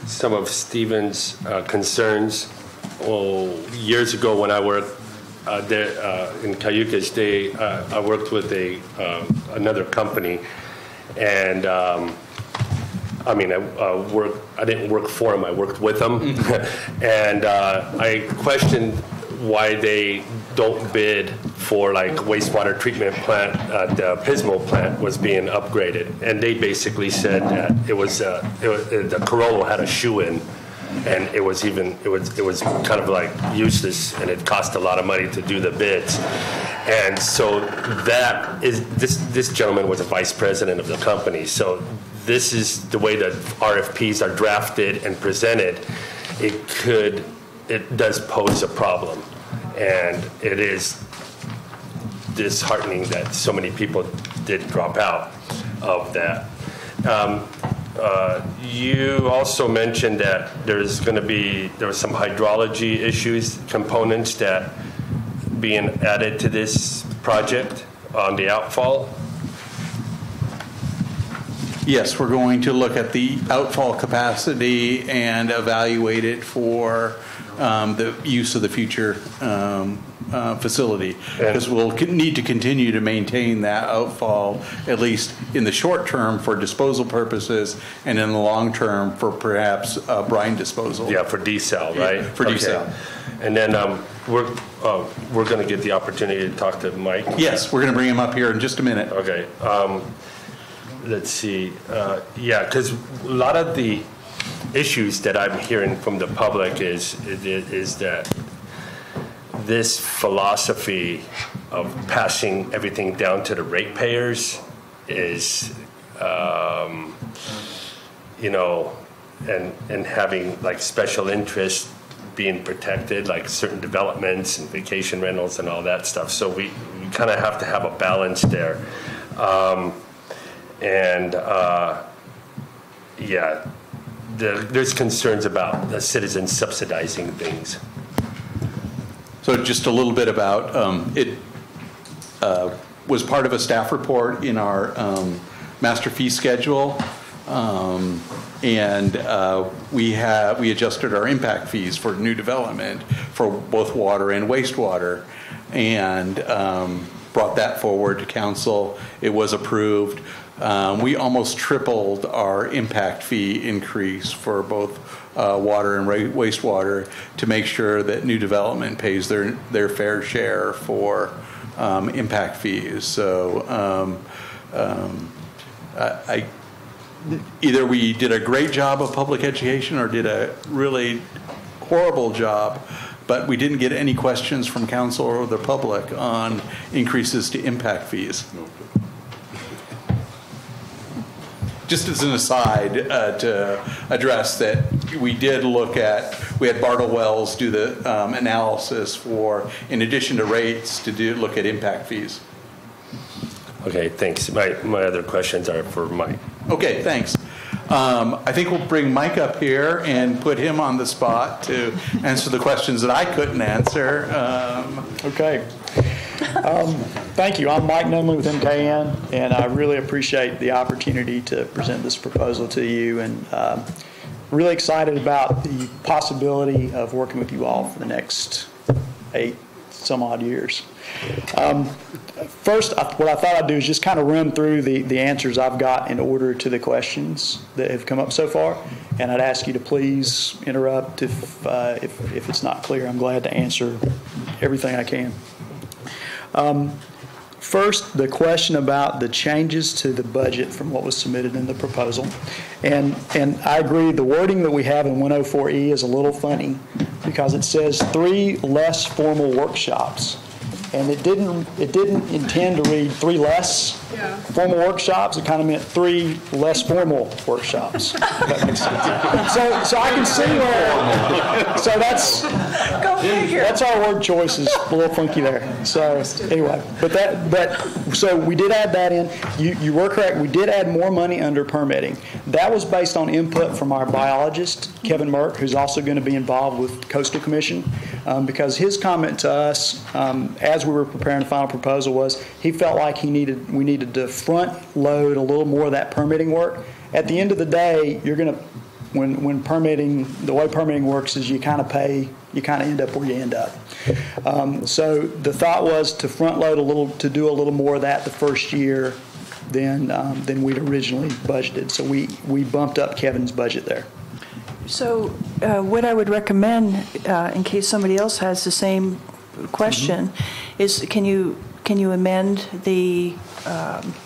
some of Stephen's concerns. Years ago when I worked there in Cayucas, I worked with another company, and I didn't work for them. I worked with them, and I questioned why they don't bid for like wastewater treatment plant. The Pismo plant was being upgraded, and they basically said that the Corolla had a shoe-in, and it was kind of like useless, and it cost a lot of money to do the bids. And so that is this gentleman was a vice president of the company. So this is the way that RFPs are drafted and presented. It does pose a problem, and it is disheartening that so many people did drop out of that. You also mentioned that there was some hydrology issues, components that being added to this project on the outfall. Yes, we're going to look at the outfall capacity and evaluate it for the use of the future facility, because we'll need to continue to maintain that outfall, at least in the short term for disposal purposes, and in the long term for perhaps brine disposal. Yeah, for desal, right? For desal. And then we're going to get the opportunity to talk to Mike. Yes, we're going to bring him up here in just a minute. Okay. Let's see. Yeah, because a lot of the issues that I'm hearing from the public is that this philosophy of passing everything down to the ratepayers is, and having like special interests being protected, like certain developments and vacation rentals and all that stuff. So we kind of have to have a balance there. There's concerns about the citizens subsidizing things. So just a little bit about it was part of a staff report in our master fee schedule. We adjusted our impact fees for new development for both water and wastewater, and brought that forward to council. It was approved. We almost tripled our impact fee increase for both water and wastewater to make sure that new development pays their fair share for impact fees. So either we did a great job of public education or did a really horrible job, but we didn't get any questions from council or the public on increases to impact fees. Just as an aside, to address that, we did we had Bartle Wells do the analysis for, in addition to rates, to look at impact fees. Okay, thanks. My other questions are for Mike. Okay, thanks. I think we'll bring Mike up here and put him on the spot to answer the questions that I couldn't answer. Okay. Thank you. I'm Mike Nunley with MKN, and I really appreciate the opportunity to present this proposal to you, and really excited about the possibility of working with you all for the next 8 some odd years. First, what I thought I'd do is just kind of run through the answers I've got in order to the questions that have come up so far, and I'd ask you to please interrupt if it's not clear. I'm glad to answer everything I can. First, the question about the changes to the budget from what was submitted in the proposal. And I agree, the wording that we have in 104E is a little funny because it says 3 less formal workshops. And it didn't intend to read 3 less formal workshops. It kind of meant 3 less formal workshops. If that makes sense. So I can see where. So that's our word choice is a little funky there. So anyway, so we did add that in. You were correct. We did add more money under permitting. That was based on input from our biologist Kevin Merck, who's also going to be involved with Coastal Commission, because his comment to us as we were preparing the final proposal was he felt like we needed to front load a little more of that permitting work. At the end of the day, you're going to, when permitting, the way permitting works is you kind of end up where you end up. So the thought was to front load to do a little more of that the first year than we'd originally budgeted. So we bumped up Kevin's budget there. So what I would recommend, in case somebody else has the same question, is can you amend the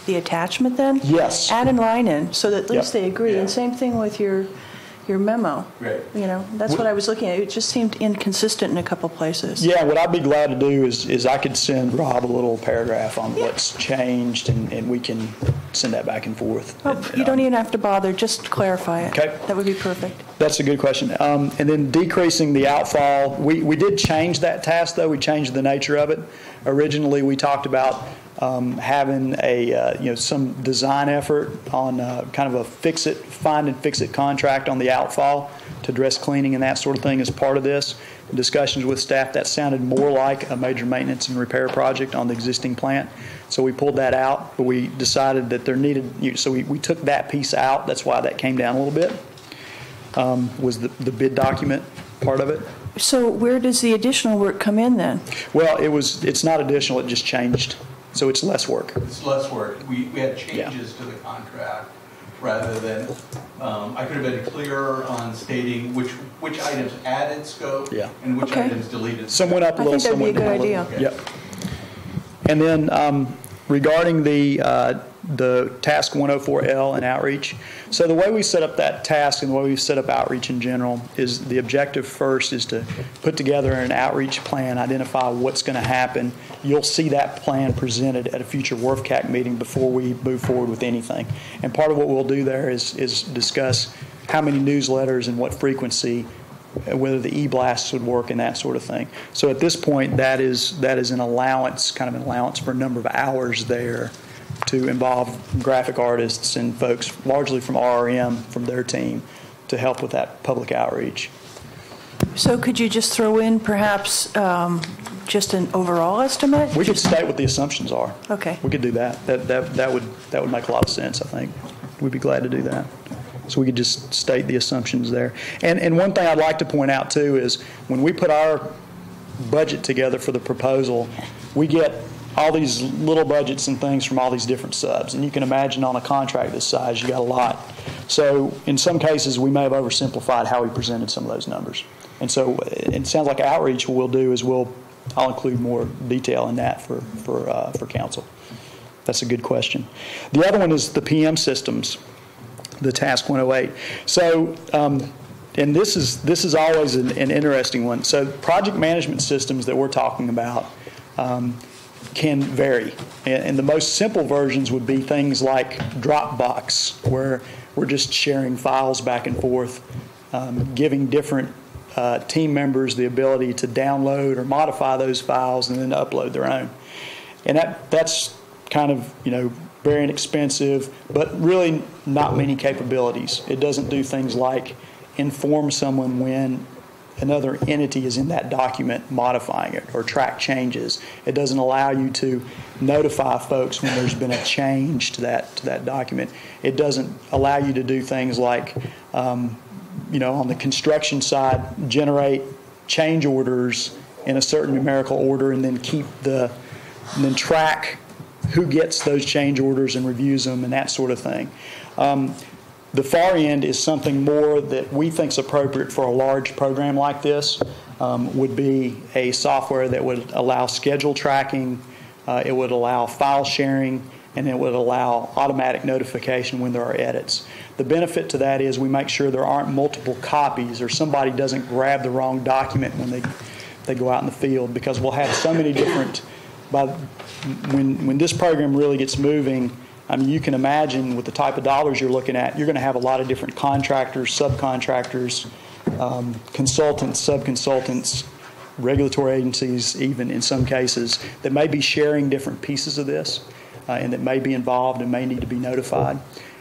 attachment then? Yes. Add a line in so that at least they agree. Yeah. And same thing with your memo. Right. That's what I was looking at. It just seemed inconsistent in a couple places. Yeah, what I'd be glad to do is I could send Rob a little paragraph on what's changed, and we can send that back and forth. Oh, you don't even have to bother. Just clarify it. Okay. That would be perfect. That's a good question. And then decreasing the outfall, we did change that task, though. We changed the nature of it. Originally, we talked about having some design effort on kind of a find and fix it contract on the outfall to address cleaning and that sort of thing as part of this. In discussions with staff, that sounded more like a major maintenance and repair project on the existing plant. So we pulled that out, but we decided that there needed, so we took that piece out. That's why that came down a little bit, was the bid document part of it. So where does the additional work come in then? Well, it's not additional, it just changed, so it's less work. It's less work. We had changes to the contract rather than, I could have been clearer on stating which items added scope and which items deleted. Some went up a little, some went down a little. Yep. And then regarding the task 104L and outreach. So the way we set up that task and the way we set up outreach in general is the objective first is to put together an outreach plan, identify what's going to happen. You'll see that plan presented at a future WRFCAC meeting before we move forward with anything. And part of what we'll do there is discuss how many newsletters and what frequency, whether the e-blasts would work and that sort of thing. So at this point, that is an allowance, kind of an allowance for a number of hours there to involve graphic artists and folks largely from RRM, from their team, to help with that public outreach. So could you just throw in perhaps just an overall estimate? We could state what the assumptions are. Okay. We could do that. That would make a lot of sense, I think. We'd be glad to do that. So we could just state the assumptions there. And one thing I'd like to point out, too, is when we put our budget together for the proposal, we get all these little budgets and things from all these different subs. And you can imagine on a contract this size, you got a lot. So in some cases, we may have oversimplified how we presented some of those numbers. And so it sounds like outreach, what we'll do is I'll include more detail in that for council. That's a good question. The other one is the PM systems, the task 108. So, and this is always an interesting one. So project management systems that we're talking about can vary. And the most simple versions would be things like Dropbox, where we're just sharing files back and forth, giving different team members the ability to download or modify those files and then upload their own. And that's kind of, very inexpensive, but really not many capabilities. It doesn't do things like inform someone when another entity is in that document modifying it or track changes. It doesn't allow you to notify folks when there's been a change to that document. It doesn't allow you to do things like, on the construction side, generate change orders in a certain numerical order and then then track who gets those change orders and reviews them and that sort of thing. The far end is something more that we think is appropriate for a large program like this, would be a software that would allow schedule tracking, it would allow file sharing, and it would allow automatic notification when there are edits. The benefit to that is we make sure there aren't multiple copies or somebody doesn't grab the wrong document when they go out in the field, because we'll have so many different, when this program really gets moving, you can imagine with the type of dollars you're looking at, you're going to have a lot of different contractors, subcontractors, consultants, subconsultants, regulatory agencies, even in some cases, that may be sharing different pieces of this and that may be involved and may need to be notified.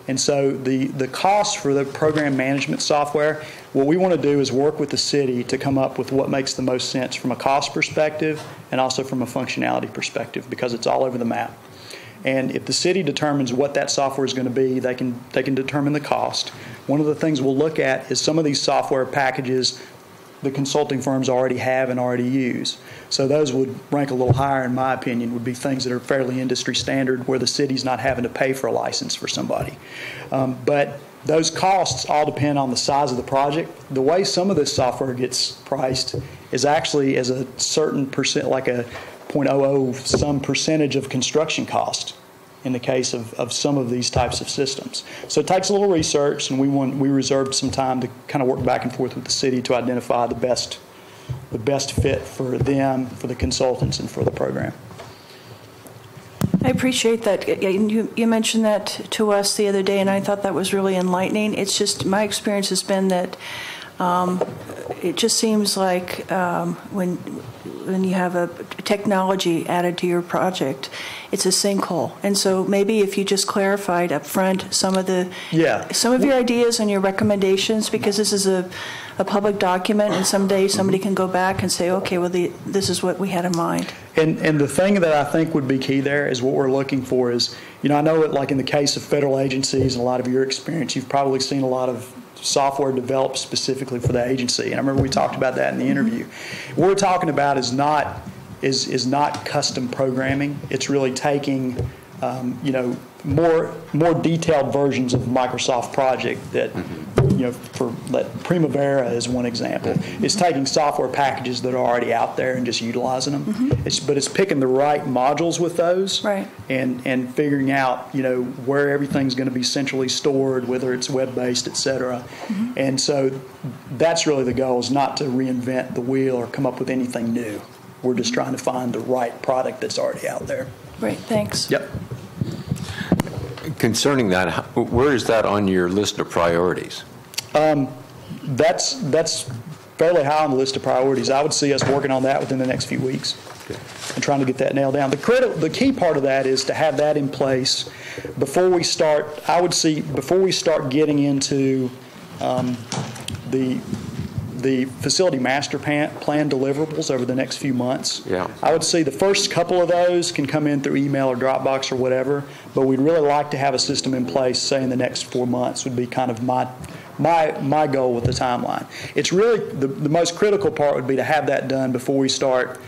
And so the cost for the program management software, what we want to do is work with the city to come up with what makes the most sense from a cost perspective and also from a functionality perspective, because it's all over the map. And if the city determines what that software is going to be, they can determine the cost. One of the things we'll look at is some of these software packages the consulting firms already have and already use. So those would rank a little higher, in my opinion, would be things that are fairly industry standard where the city's not having to pay for a license for somebody. But those costs all depend on the size of the project. The way some of this software gets priced is actually as a certain percent, like a 0.00 some percentage of construction cost in the case of some of these types of systems. So it takes a little research, and we reserved some time to kind of work back and forth with the city to identify the best fit for them, for the consultants, and for the program. I appreciate that. You mentioned that to us the other day, and I thought that was really enlightening. It's just my experience has been that it just seems like when you have a technology added to your project, it's a sinkhole. And so maybe if you just clarified up front some of your ideas and your recommendations, because this is a public document, and someday somebody can go back and say, okay, well, this is what we had in mind. And the thing that I think would be key there is what we're looking for is, I know that like in the case of federal agencies and a lot of your experience, you've probably seen a lot of software developed specifically for the agency. And I remember we talked about that in the interview. What we're talking about is not custom programming. It's really taking more detailed versions of Microsoft Project that, for Primavera is one example. It's taking software packages that are already out there and just utilizing them. But it's picking the right modules with those, right, and figuring out where everything's going to be centrally stored, whether it's web-based, et cetera. And so that's really the goal, is not to reinvent the wheel or come up with anything new. We're just trying to find the right product that's already out there. Great, thanks. Yep. Concerning that, where is that on your list of priorities? That's fairly high on the list of priorities. I would see us working on that within the next few weeks and trying to get that nailed down. The key part of that is to have that in place before we start. I would see before we start getting into the facility master plan deliverables over the next few months. Yeah. I would say the first couple of those can come in through email or Dropbox or whatever, but we'd really like to have a system in place, say in the next 4 months would be kind of my goal with the timeline. It's really the most critical part would be to have that done before we start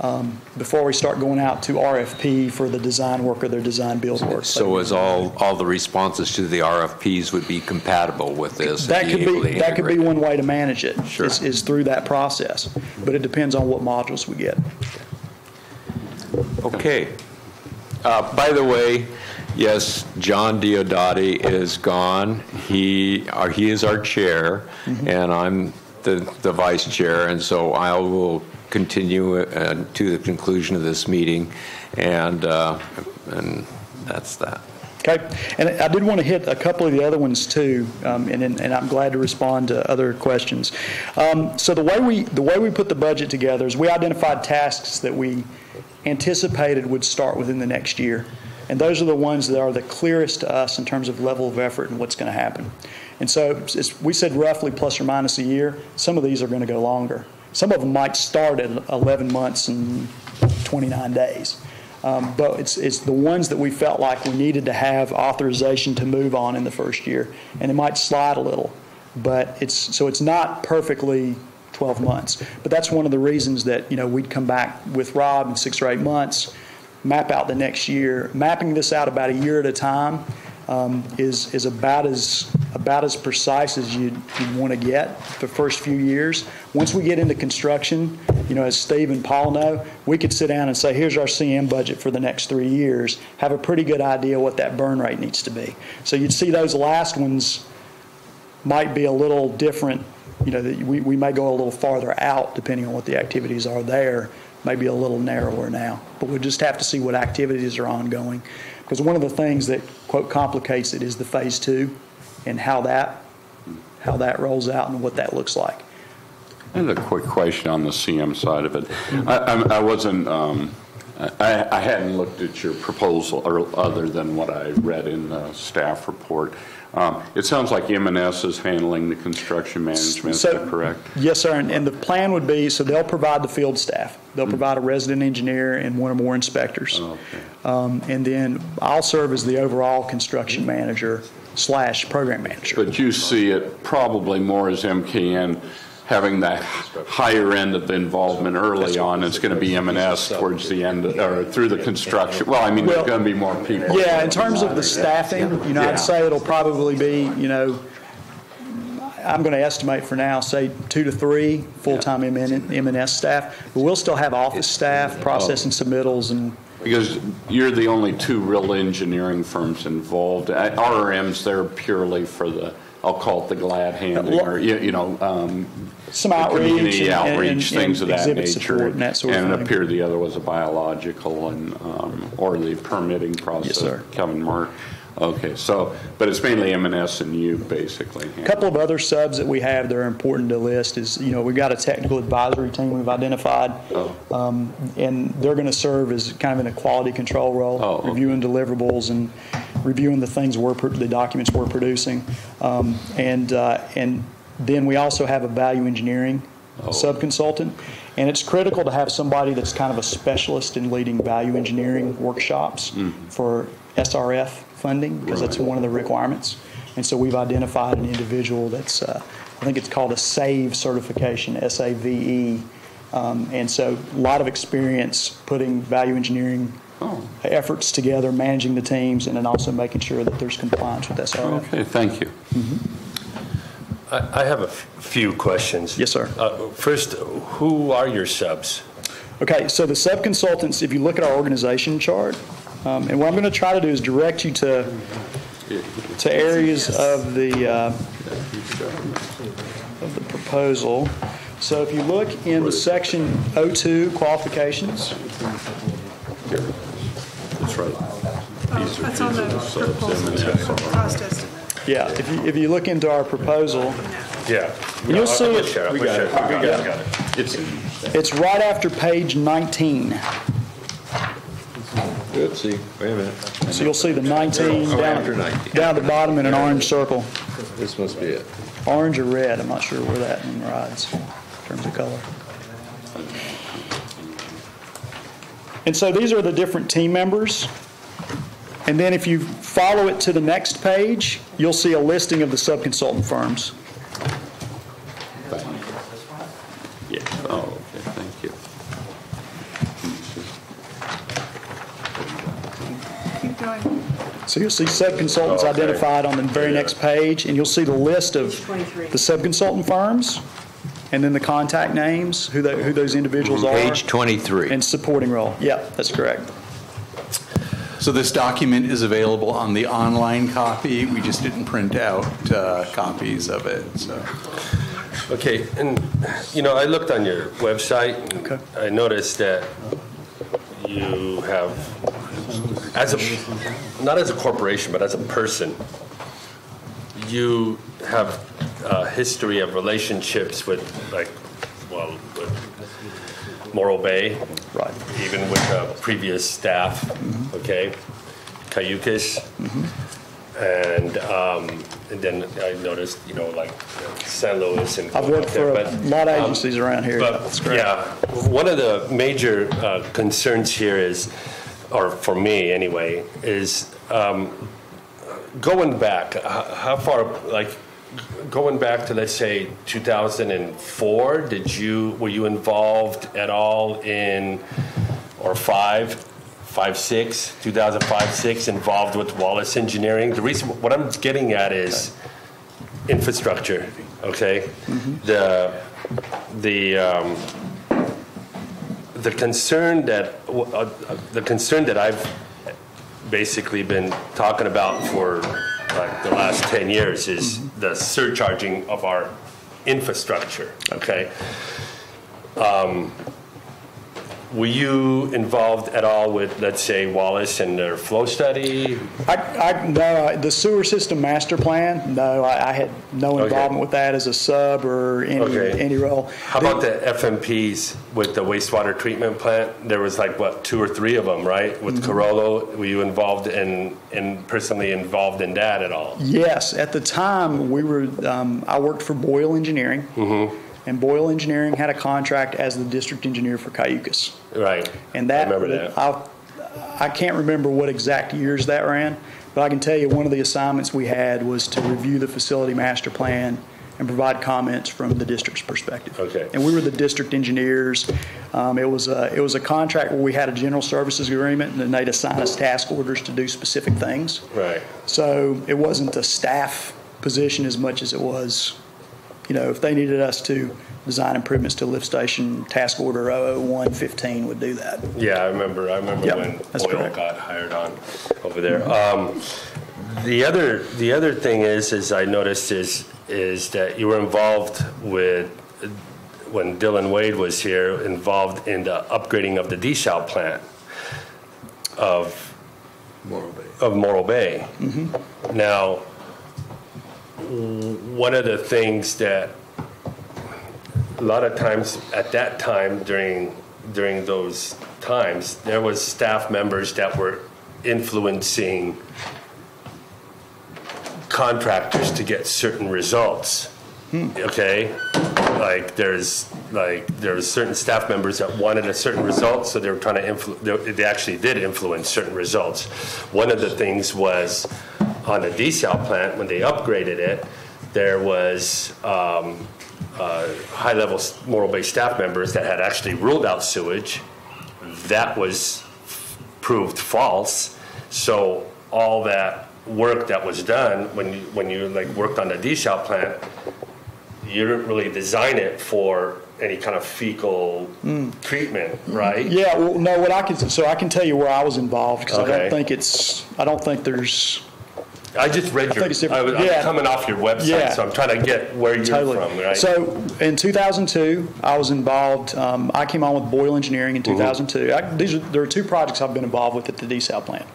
going out to RFP for the design work or their design build work. So as all the responses to the RFPs would be compatible with this? That could be one way to manage it. Sure. is through that process, but it depends on what modules we get. Okay. By the way, yes, John Diodati is gone. He is our chair, and I'm the vice chair, and so I will continue to the conclusion of this meeting, and that's that. Okay, and I did want to hit a couple of the other ones too, and I'm glad to respond to other questions. So the way we put the budget together is we identified tasks that we anticipated would start within the next year, and those are the ones that are the clearest to us in terms of level of effort and what's going to happen. And so we said roughly plus or minus a year. Some of these are going to go longer. Some of them might start at 11 months and 29 days. But it's the ones that we felt like we needed to have authorization to move on in the first year. And it might slide a little, but it's not perfectly 12 months. But that's one of the reasons that we'd come back with Rob in 6 or 8 months, map out the next year. Mapping this out about a year at a time is about as precise as you'd want to get the first few years. Once we get into construction, as Steve and Paul know, we could sit down and say, here's our CM budget for the next 3 years, have a pretty good idea what that burn rate needs to be. So you'd see those last ones might be a little different. We may go a little farther out depending on what the activities are there, maybe a little narrower now. But we'll just have to see what activities are ongoing. Because one of the things that, quote, complicates it is the phase 2 and how that rolls out and what that looks like. I have a quick question on the CM side of it. I wasn't, I hadn't looked at your proposal or other than what I read in the staff report. It sounds like M&S is handling the construction management, is that correct? Yes, sir, and the plan would be, so they'll provide the field staff. They'll provide a resident engineer and one or more inspectors. Okay. And then I'll serve as the overall construction manager / program manager. But you see it probably more as MKN having that higher end of the involvement early on. It's going to be M&S towards the end, or through the construction. Well, I mean, there's going to be more people. Yeah, in terms of the staffing, I'd say it'll probably be, I'm going to estimate for now, say 2 to 3 full-time M&S staff. But we'll still have office staff processing submittals and. Because you're the only 2 real engineering firms involved. RRM's there purely for the, I'll call it the glad handing, or some outreach, community outreach, things of that nature. And that sort of thing. It appeared the other was a biological and or the permitting process. Yes, sir. Kevin Mark. Okay, so, but it's mainly M&S and you, basically. A couple of other subs that we have that are important to list is, we've got a technical advisory team we've identified, and they're going to serve as kind of in a quality control role, reviewing deliverables and reviewing the things the documents we're producing, and then we also have a value engineering sub-consultant, and it's critical to have somebody that's kind of a specialist in leading value engineering workshops for SRF funding, because that's one of the requirements. And so we've identified an individual that's, I think it's called a SAVE certification, S-A-V-E. And so a lot of experience putting value engineering efforts together, managing the teams, and then also making sure that there's compliance with SRF. Okay, thank you. I have a few questions. Yes, sir. First, who are your subs? Okay, so the sub-consultants, if you look at our organization chart, and what I'm going to try to do is direct you to areas of the proposal. So if you look in section 02, qualifications. That's right. That's on the proposal, cost estimate. Yeah, if you look into our proposal, Yeah. you'll see it. We got it. It's right after page 19. Let's see. Wait a minute. So you'll see the 19 after 19. down at the bottom in an orange circle. This must be it. Orange or red, I'm not sure where that one rides in terms of color. And so these are the different team members. And then if you follow it to the next page, you'll see a listing of the sub-consultant firms. Yeah. Oh, okay, thank you. Keep going. So you'll see sub-consultants identified on the very next page, and you'll see the list of the sub-consultant firms, and then the contact names, who those individuals are. Page 23. And supporting role. Yeah, that's correct. So this document is available on the online copy. We just didn't print out copies of it. So. Okay, and I looked on your website. And Okay. I noticed that you have, not as a corporation, but as a person, you have a history of relationships with, with Morro Bay, Right. even with previous staff, okay, Cayucas, and then I noticed, San Luis and I've worked for a lot of agencies around here. But That's correct. yeah, one of the major concerns here is, or for me anyway, is going back. How far, going back to, let's say, 2004, were you involved at all in, or 2005-6, involved with Wallace Engineering? The reason, what I'm getting at is infrastructure, okay? The concern that I've basically been talking about for the last 10 years is the surcharging of our infrastructure, okay? Were you involved at all with, let's say, Wallace and their flow study? No, the sewer system master plan, no, I had no involvement with that as a sub or any role. How about the FMPs with the wastewater treatment plant? There was 2 or 3 of them, right? With Carollo, were you involved personally involved in that at all? Yes, at the time I worked for Boyle Engineering. And Boyle Engineering had a contract as the district engineer for Cayucas. Right. And I remember that. I can't remember what exact years that ran, but I can tell you one of the assignments we had was to review the facility master plan and provide comments from the district's perspective. Okay. And we were the district engineers. It was a contract where we had a general services agreement, and then they'd assign us task orders to do specific things. Right. So it wasn't a staff position as much as it was, if they needed us to design improvements to lift station, task order 00115 would do that. Yeah, I remember when Boyle got hired on over there. The other thing is I noticed is that you were involved with, when Dylan Wade was here, involved in the upgrading of the desal plant of Morro Bay. Now, one of the things that a lot of times at that time during those times, there was staff members that were influencing contractors to get certain results. Okay, there was certain staff members that wanted a certain result, so they were trying to they actually did influence certain results. One of the things was on the desal plant, when they upgraded it, there was high-level Morro Bay staff members that had actually ruled out sewage. That was proved false. So all that work that was done when you like worked on the desal plant, you didn't really design it for any kind of fecal treatment, right? Yeah, well, no, I can tell you where I was involved, because Okay. I don't think there's. I just read think it's different. I'm coming off your website, so I'm trying to get where you're from, right? So in 2002, I was involved. I came on with Boyle Engineering in 2002. There are two projects I've been involved with at the desal plant.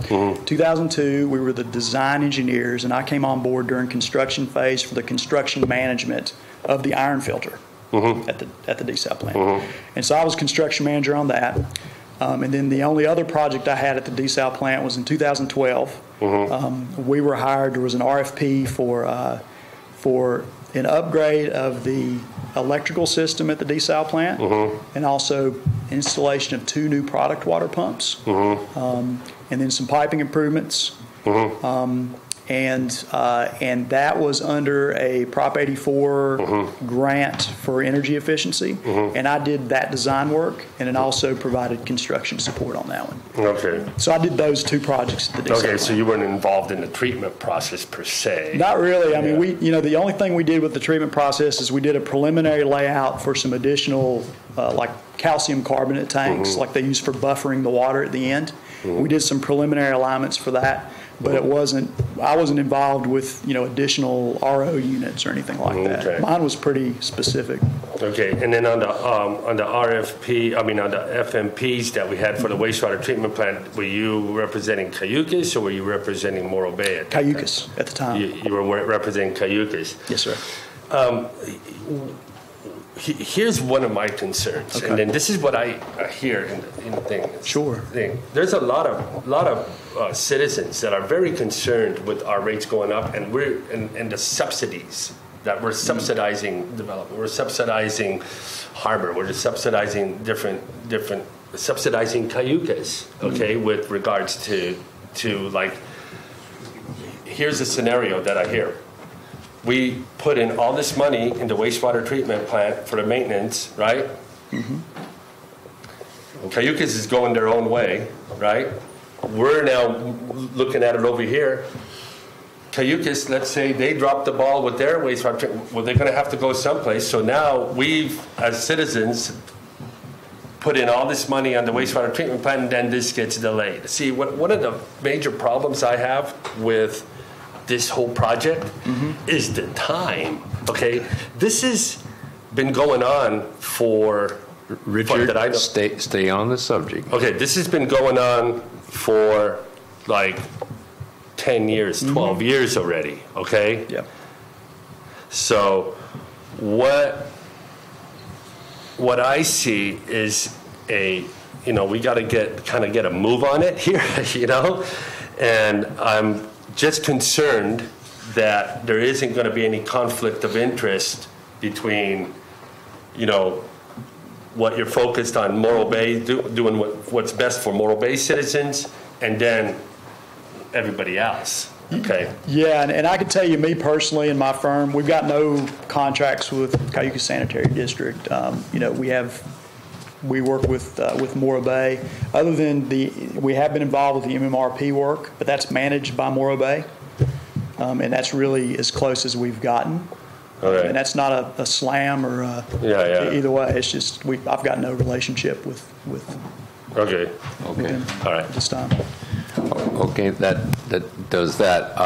2002, we were the design engineers, and I came on board during construction phase for the construction management of the iron filter at the desal plant. And so I was construction manager on that. And then the only other project I had at the desal plant was in 2012. We were hired. There was an RFP for an upgrade of the electrical system at the desal plant, and also installation of 2 new product water pumps, and then some piping improvements. And that was under a Prop 84 grant for energy efficiency, and I did that design work, and then also provided construction support on that one. Okay. So I did those 2 projects at the desal plant. So you weren't involved in the treatment process per se. Not really. I mean, the only thing we did with the treatment process is we did a preliminary layout for some additional, like calcium carbonate tanks, like they use for buffering the water at the end. We did some preliminary alignments for that. But I wasn't involved with, additional RO units or anything like that. Okay. Mine was pretty specific. Okay, and then on the RFP, on the FMPs that we had for the wastewater treatment plant, were you representing Cayucas or were you representing Morro Bay at that time? Cayucas at the time. You were representing Cayucas. Yes, sir. Here's one of my concerns, and then this is what I hear in the thing. Sure. There's a lot of citizens that are very concerned with our rates going up, and the subsidies that we're subsidizing development, we're subsidizing harbor, we're subsidizing subsidizing Cayucas. Okay, with regards to like, here's a scenario that I hear. We put in all this money in the wastewater treatment plant for the maintenance, right? Cayucas is going their own way, right? We're now looking at it over here. Cayucas, let's say they drop the ball with their wastewater treatment. Well, they're going to have to go someplace. So now we've, as citizens, put in all this money on the wastewater treatment plant, and then this gets delayed. See, one of the major problems I have with this whole project is the time. Okay, this has been going on for Richard. Stay on the subject. Okay, this has been going on for like 10 years, 12 years already. Okay. Yeah. So what I see is we got to get a move on it here, and I'm just concerned that there isn't going to be any conflict of interest between, what you're focused on Morro Bay, doing what's best for Morro Bay citizens, and then everybody else. Okay. Yeah, and I can tell you, me personally and my firm, we've got no contracts with Cayucas Sanitary District. We work with Morro Bay. Other than we have been involved with the MMRP work, but that's managed by Morro Bay, and that's really as close as we've gotten. Okay. And that's not a slam or either way. It's just I've got no relationship with Okay. with them All right. at this time. Okay, that does that.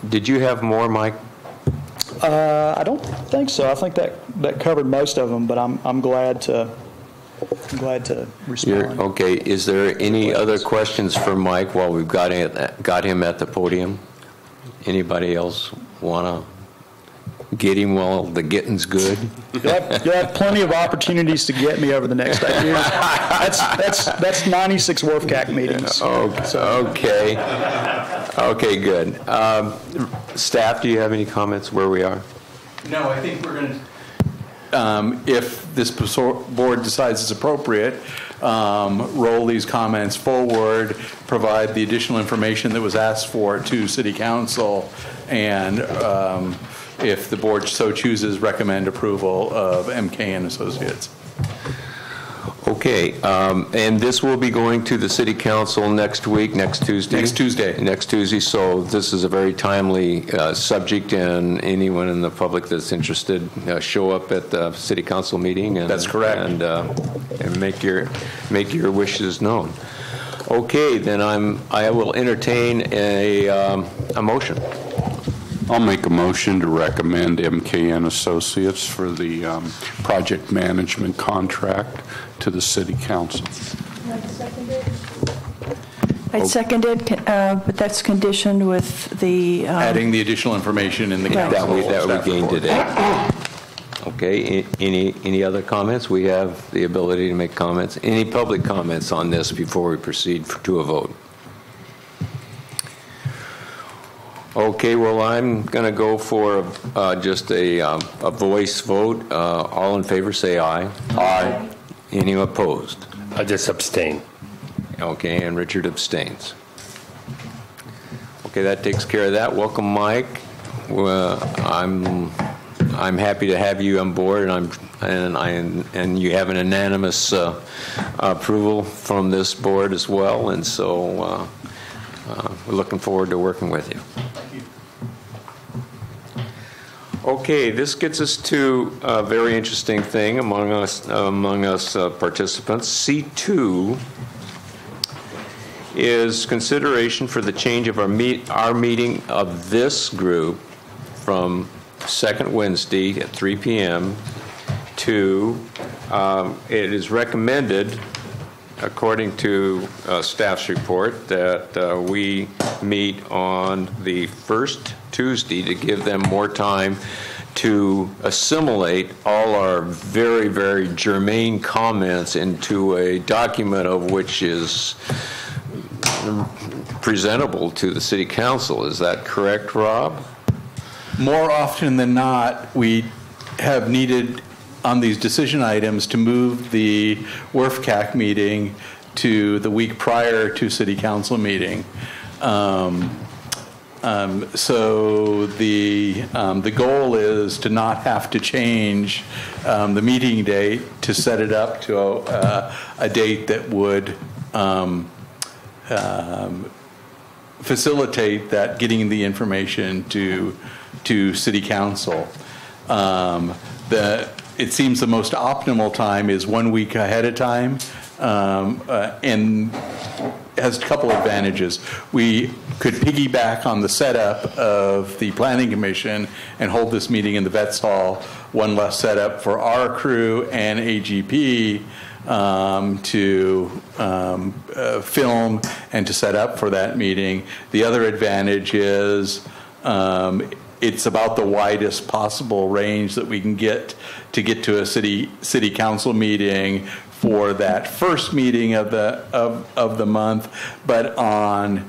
Did you have more, Mike? I don't think so. I think that covered most of them, but I'm glad to respond. Okay. Is there any other questions for Mike while we've got him at the podium? Anybody else want to get him while the getting's good? You'll have plenty of opportunities to get me over the next 8 years. That's 96 WRFCAC meetings. Okay, good. Staff, do you have any comments where we are? No, I think we're going to, if this board decides it's appropriate, roll these comments forward, provide the additional information that was asked for to City Council, and if the board so chooses, recommend approval of MK and Associates. Okay, and this will be going to the City Council next week, next Tuesday? Next Tuesday. Next Tuesday, so this is a very timely subject, and anyone in the public that's interested, show up at the City Council meeting. And, that's correct. And make your wishes known. Okay, then I will entertain a motion. I'll make a motion to recommend MK and Associates for the project management contract to the City Council. I'd second it, but that's conditioned with the... adding the additional information in the council that we gained today. Okay, any other comments? We have the ability to make comments. Any public comments on this before we proceed to a vote? Okay, well, I'm going to go for just a voice vote. All in favor, say aye. Aye. Any opposed? I just abstain. Okay, and Richard abstains. Okay, that takes care of that. Welcome, Mike. I'm happy to have you on board, and you have an unanimous approval from this board as well, and so we're looking forward to working with you. Okay, this gets us to a very interesting thing among us participants. C2 is consideration for the change of our meeting of this group from second Wednesday at 3 p.m. to it is recommended, according to staff's report, that we meet on the first Tuesday to give them more time to assimilate all our very, very germane comments into a document of which is presentable to the City Council. Is that correct, Rob? More often than not, we have needed on these decision items to move the WRF-CAC meeting to the week prior to City Council meeting. So the goal is to not have to change the meeting date to set it up to a date that would facilitate that getting the information to City Council. It seems the most optimal time is 1 week ahead of time, and has a couple advantages. We could piggyback on the setup of the Planning Commission and hold this meeting in the Vets Hall, one less setup for our crew and AGP to film and to set up for that meeting. The other advantage is it's about the widest possible range that we can get to a city council meeting for that first meeting of the month, but on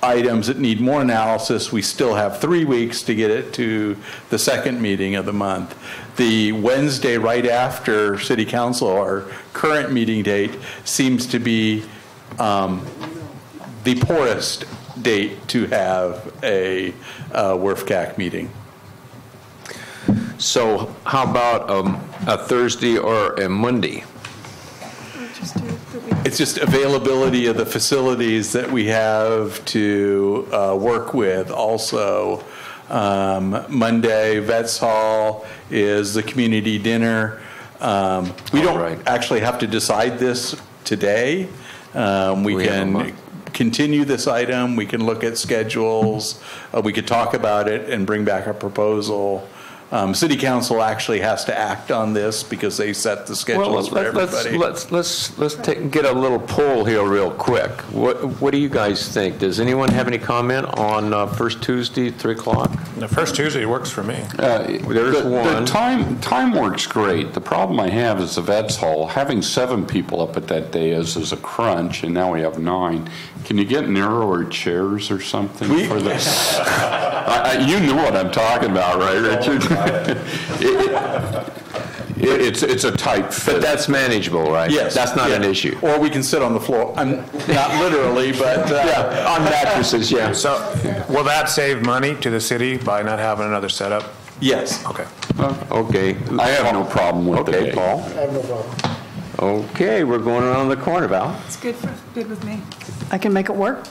items that need more analysis, we still have 3 weeks to get it to the second meeting of the month. The Wednesday right after City Council, our current meeting date, seems to be the poorest date to have a WRF-CAC meeting. So how about a Thursday or a Monday? It's just availability of the facilities that we have to work with. Also, Monday, Vets Hall is the community dinner. We don't actually have to decide this today. We can continue this item. We can look at schedules. We could talk about it and bring back a proposal. City Council actually has to act on this because they set the schedules for everybody. Let's get a little poll here real quick. What do you guys think? Does anyone have any comment on first Tuesday, 3 o'clock? The first Tuesday works for me. There's one. The time works great. The problem I have is the Vets Hall. Having 7 people up at that day is a crunch, and now we have 9. Can you get narrower chairs or something for this? You know what I'm talking about, right, Richard? It's a tight fit. But that's manageable, right? Yes. That's not an Yeah. issue. Or we can sit on the floor. I'm not literally, but Yeah, on mattresses, yeah. So will that save money to the city by not having another setup? yes. Okay. Okay. I have no problem with the Okay, date. Paul? I have no problem. Okay, we're going around the corner, Val. It's good with me. I can make it work.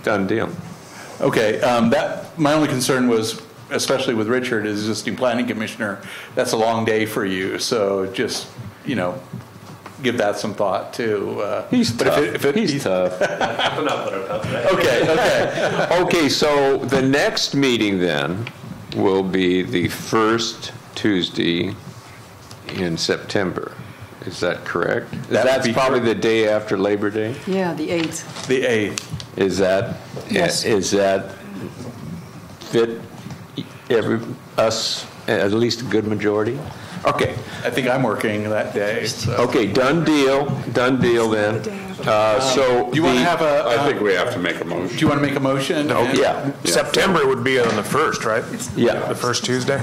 Done deal. Okay, that, my only concern was, especially with Richard, as existing planning commissioner, that's a long day for you, so just, give that some thought too. He's but tough. If it, He's tough. Okay. Okay, so the next meeting then will be the first Tuesday in September. Is that correct? That would That's be probably correct. the day after Labor Day? Yeah, the 8th. The 8th. Is that, Yes. is that fit us, at least a good majority? Okay, I think I'm working that day. So. okay, done deal then. So. Do you want to have a? I think we have to make a motion. Do you want to make a motion? Yeah, September would be on the 1st, right? yeah, The first Tuesday?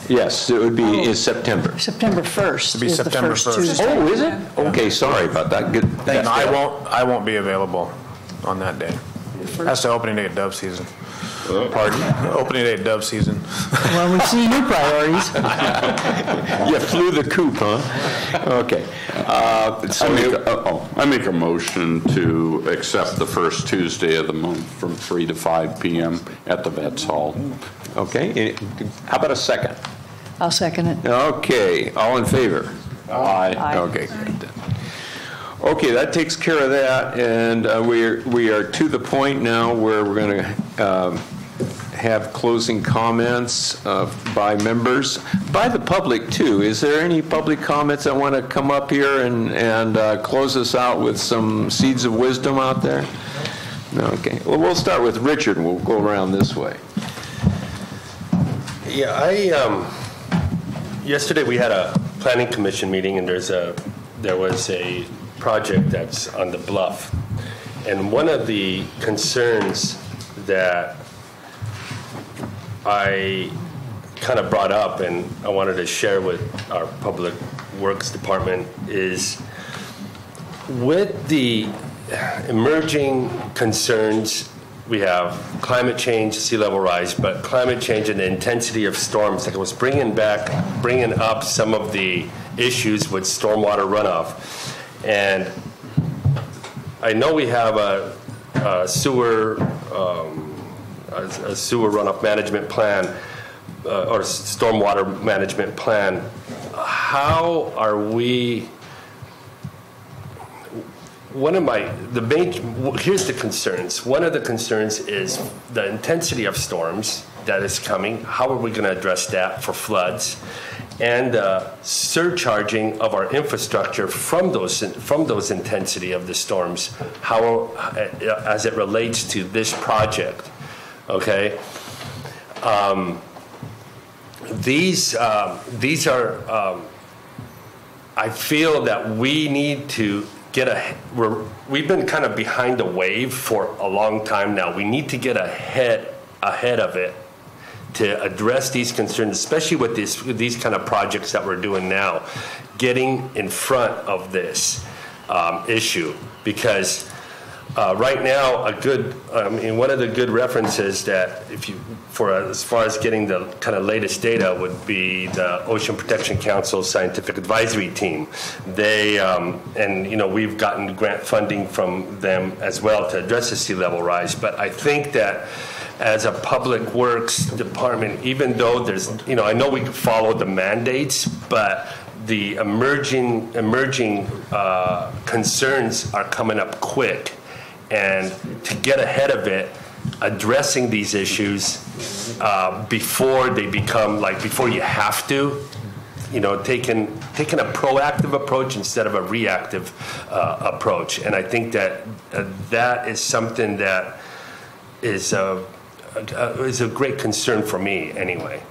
yes, it would be in September. September 1st be is the September first 1st. Tuesday. Oh, is it? Okay, sorry about that. Good. And I won't be available on that day. That's the opening day of dove season. Pardon? Opening day of dove season. Well, we see new priorities. You flew the coop, huh? Okay. I make a motion to accept the first Tuesday of the month from 3 to 5 p.m. at the Vets Hall. Okay, how about a second? I'll second it. Okay, all in favor? Aye. Aye. Okay, good. Okay, that takes care of that, and we are to the point now where we're going to have closing comments by members, by the public too. Is there any public comments that want to come up here and close us out with some seeds of wisdom out there? No, okay. Well, we'll start with Richard, and we'll go around this way. Yeah, yesterday we had a planning commission meeting, and there was a project that's on the bluff. And one of the concerns that I kind of brought up and I wanted to share with our public works department is with the emerging concerns. We have climate change, sea level rise, but climate change and the intensity of storms. Like I was bringing up some of the issues with stormwater runoff. And I know we have a sewer runoff management plan or stormwater management plan. How are we? Here's the concerns. One of the concerns is the intensity of storms that is coming. How are we going to address that for floods? And surcharging of our infrastructure from those intensity of the storms, as it relates to this project, okay? These are. I feel that we need to we've been kind of behind the wave for a long time now. We need to get ahead of it to address these concerns, especially with these kind of projects that we're doing now, getting in front of this issue. Because right now, one of the good references that as far as getting the kind of latest data would be the Ocean Protection Council Scientific Advisory Team. They we've gotten grant funding from them as well to address the sea level rise. But I think that as a public works department, even though there's, I know we can follow the mandates, but the emerging concerns are coming up quick. And to get ahead of it, addressing these issues before they become before you have to, taking a proactive approach instead of a reactive approach. And I think that that is something that is a great concern for me anyway.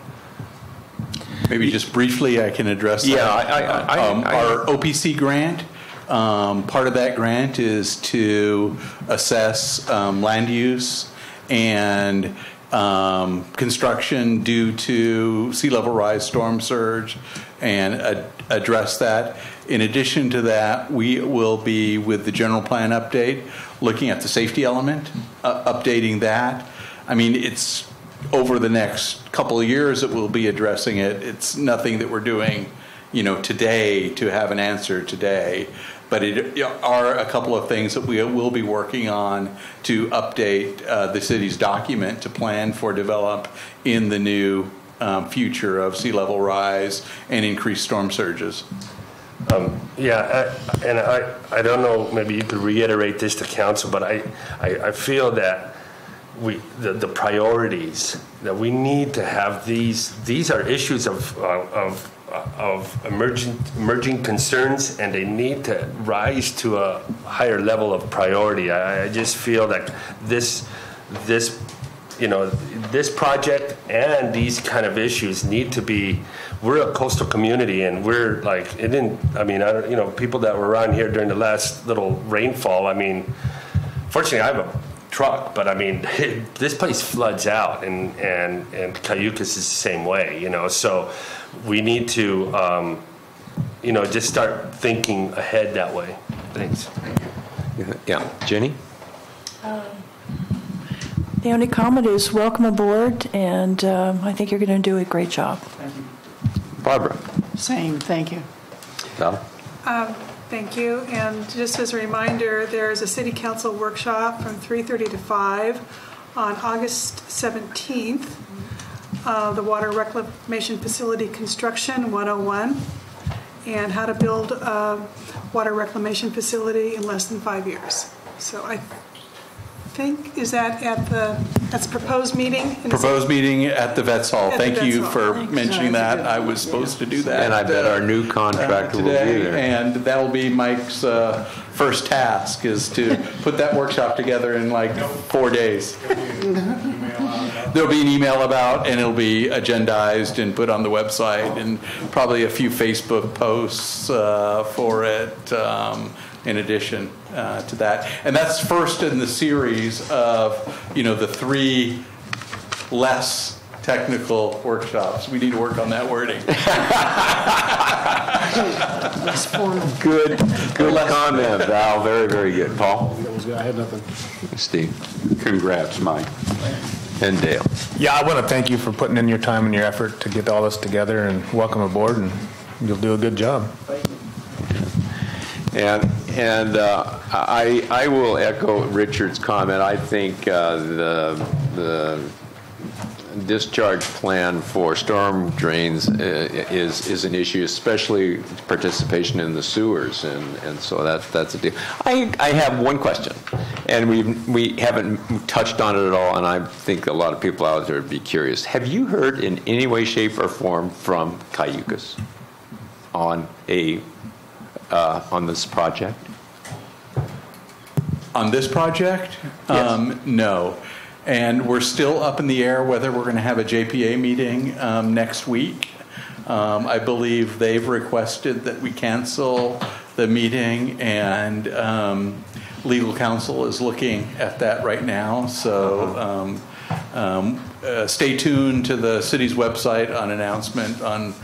Maybe just briefly I can address that. Our OPC grant, part of that grant is to assess land use and construction due to sea level rise, storm surge, and address that. In addition to that, we will be, with the general plan update, looking at the safety element, updating that. I mean, it's over the next couple of years that we'll be addressing it. It's nothing that we're doing, today to have an answer today. But it are a couple of things that we will be working on to update the city's document to plan for develop in the new future of sea level rise and increased storm surges. I don't know, maybe you could reiterate this to council, but I feel that the priorities that we need to have, these are issues of emerging concerns, and they need to rise to a higher level of priority. I just feel that this project and these kind of issues need to be. We're a coastal community, and we're like, people that were around here during the last little rainfall. I mean, fortunately, I have a truck, but I mean, this place floods out, and Cayucas is the same way, so we need to, just start thinking ahead that way. Thanks. Yeah. Jenny? The only comment is welcome aboard, and I think you're going to do a great job. Thank you. Barbara? Same, thank you. Val? Thank you. And just as a reminder, there's a city council workshop from 3:30 to 5 on August 17th, the Water Reclamation Facility Construction 101, and how to build a water reclamation facility in less than 5 years. So I think, is that that's a proposed meeting? Proposed meeting at the Vets Hall. Thank you for Thanks. mentioning that. I was supposed to do that. And I bet our new contractor will be today, there. and that will be Mike's first task, is to put that workshop together in like 4 days. There'll be an email about, and it'll be agendized and put on the website, and probably a few Facebook posts for it in addition to that. And that's first in the series of, the 3 less technical workshops. We need to work on that wording. Good comment, Val. Very, very good. Paul? I had nothing. Steve? Congrats, Mike. And Dale? Yeah, I want to thank you for putting in your time and your effort to get all this together, and welcome aboard, and you'll do a good job. And I will echo Richard's comment. I think the discharge plan for storm drains is an issue, especially participation in the sewers, and so that's a deal. I have one question, and we haven't touched on it at all, and I think a lot of people out there would be curious. Have you heard in any way, shape, or form from Cayucas on this project? On this project? Yes. No. And we're still up in the air whether we're going to have a JPA meeting next week. I believe they've requested that we cancel the meeting, and legal counsel is looking at that right now. So stay tuned to the city's website on announcement on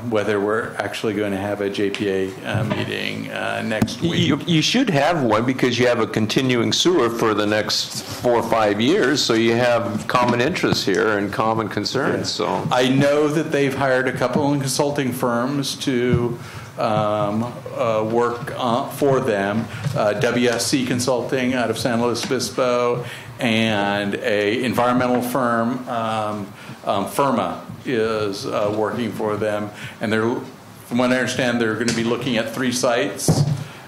whether we're actually going to have a JPA meeting next week. You should have one, because you have a continuing sewer for the next 4 or 5 years, so you have common interests here and common concerns. So I know that they've hired a couple of consulting firms to work for them, WSC Consulting out of San Luis Obispo, and a environmental firm, Firma, is working for them, and from what I understand, they're going to be looking at 3 sites.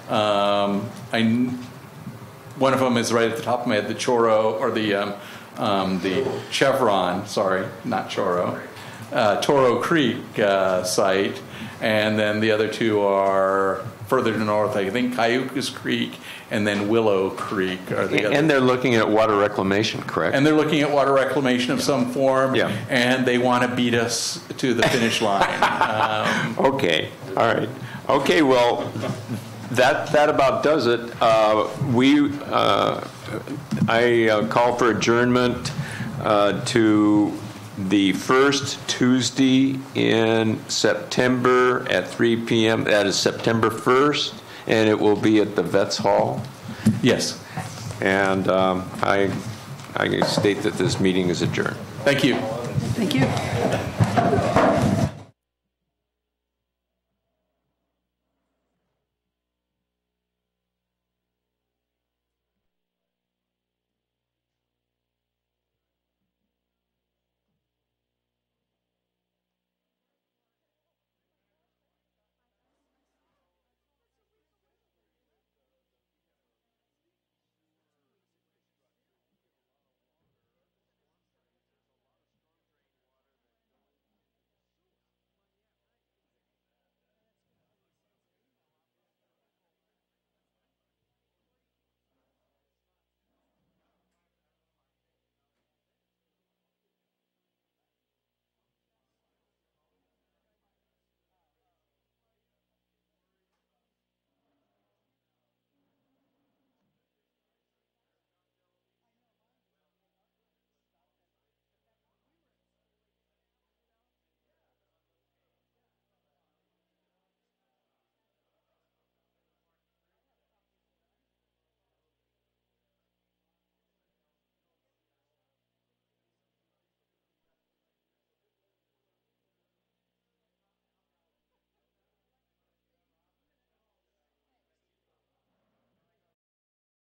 One of them is right at the top of my head, the Choro, or the Chevron, sorry, not Choro, Toro Creek site, and then the other 2 are further to north. I think Cayucas Creek and then Willow Creek are the other. And they're looking at water reclamation, correct? And they're looking at water reclamation of some form, yeah. And they want to beat us to the finish line. Okay, all right. Okay, well, that about does it. I call for adjournment to the first Tuesday in September at 3 p.m. That is September 1st, and it will be at the Vets Hall. Yes. And I state that this meeting is adjourned. Thank you. Thank you.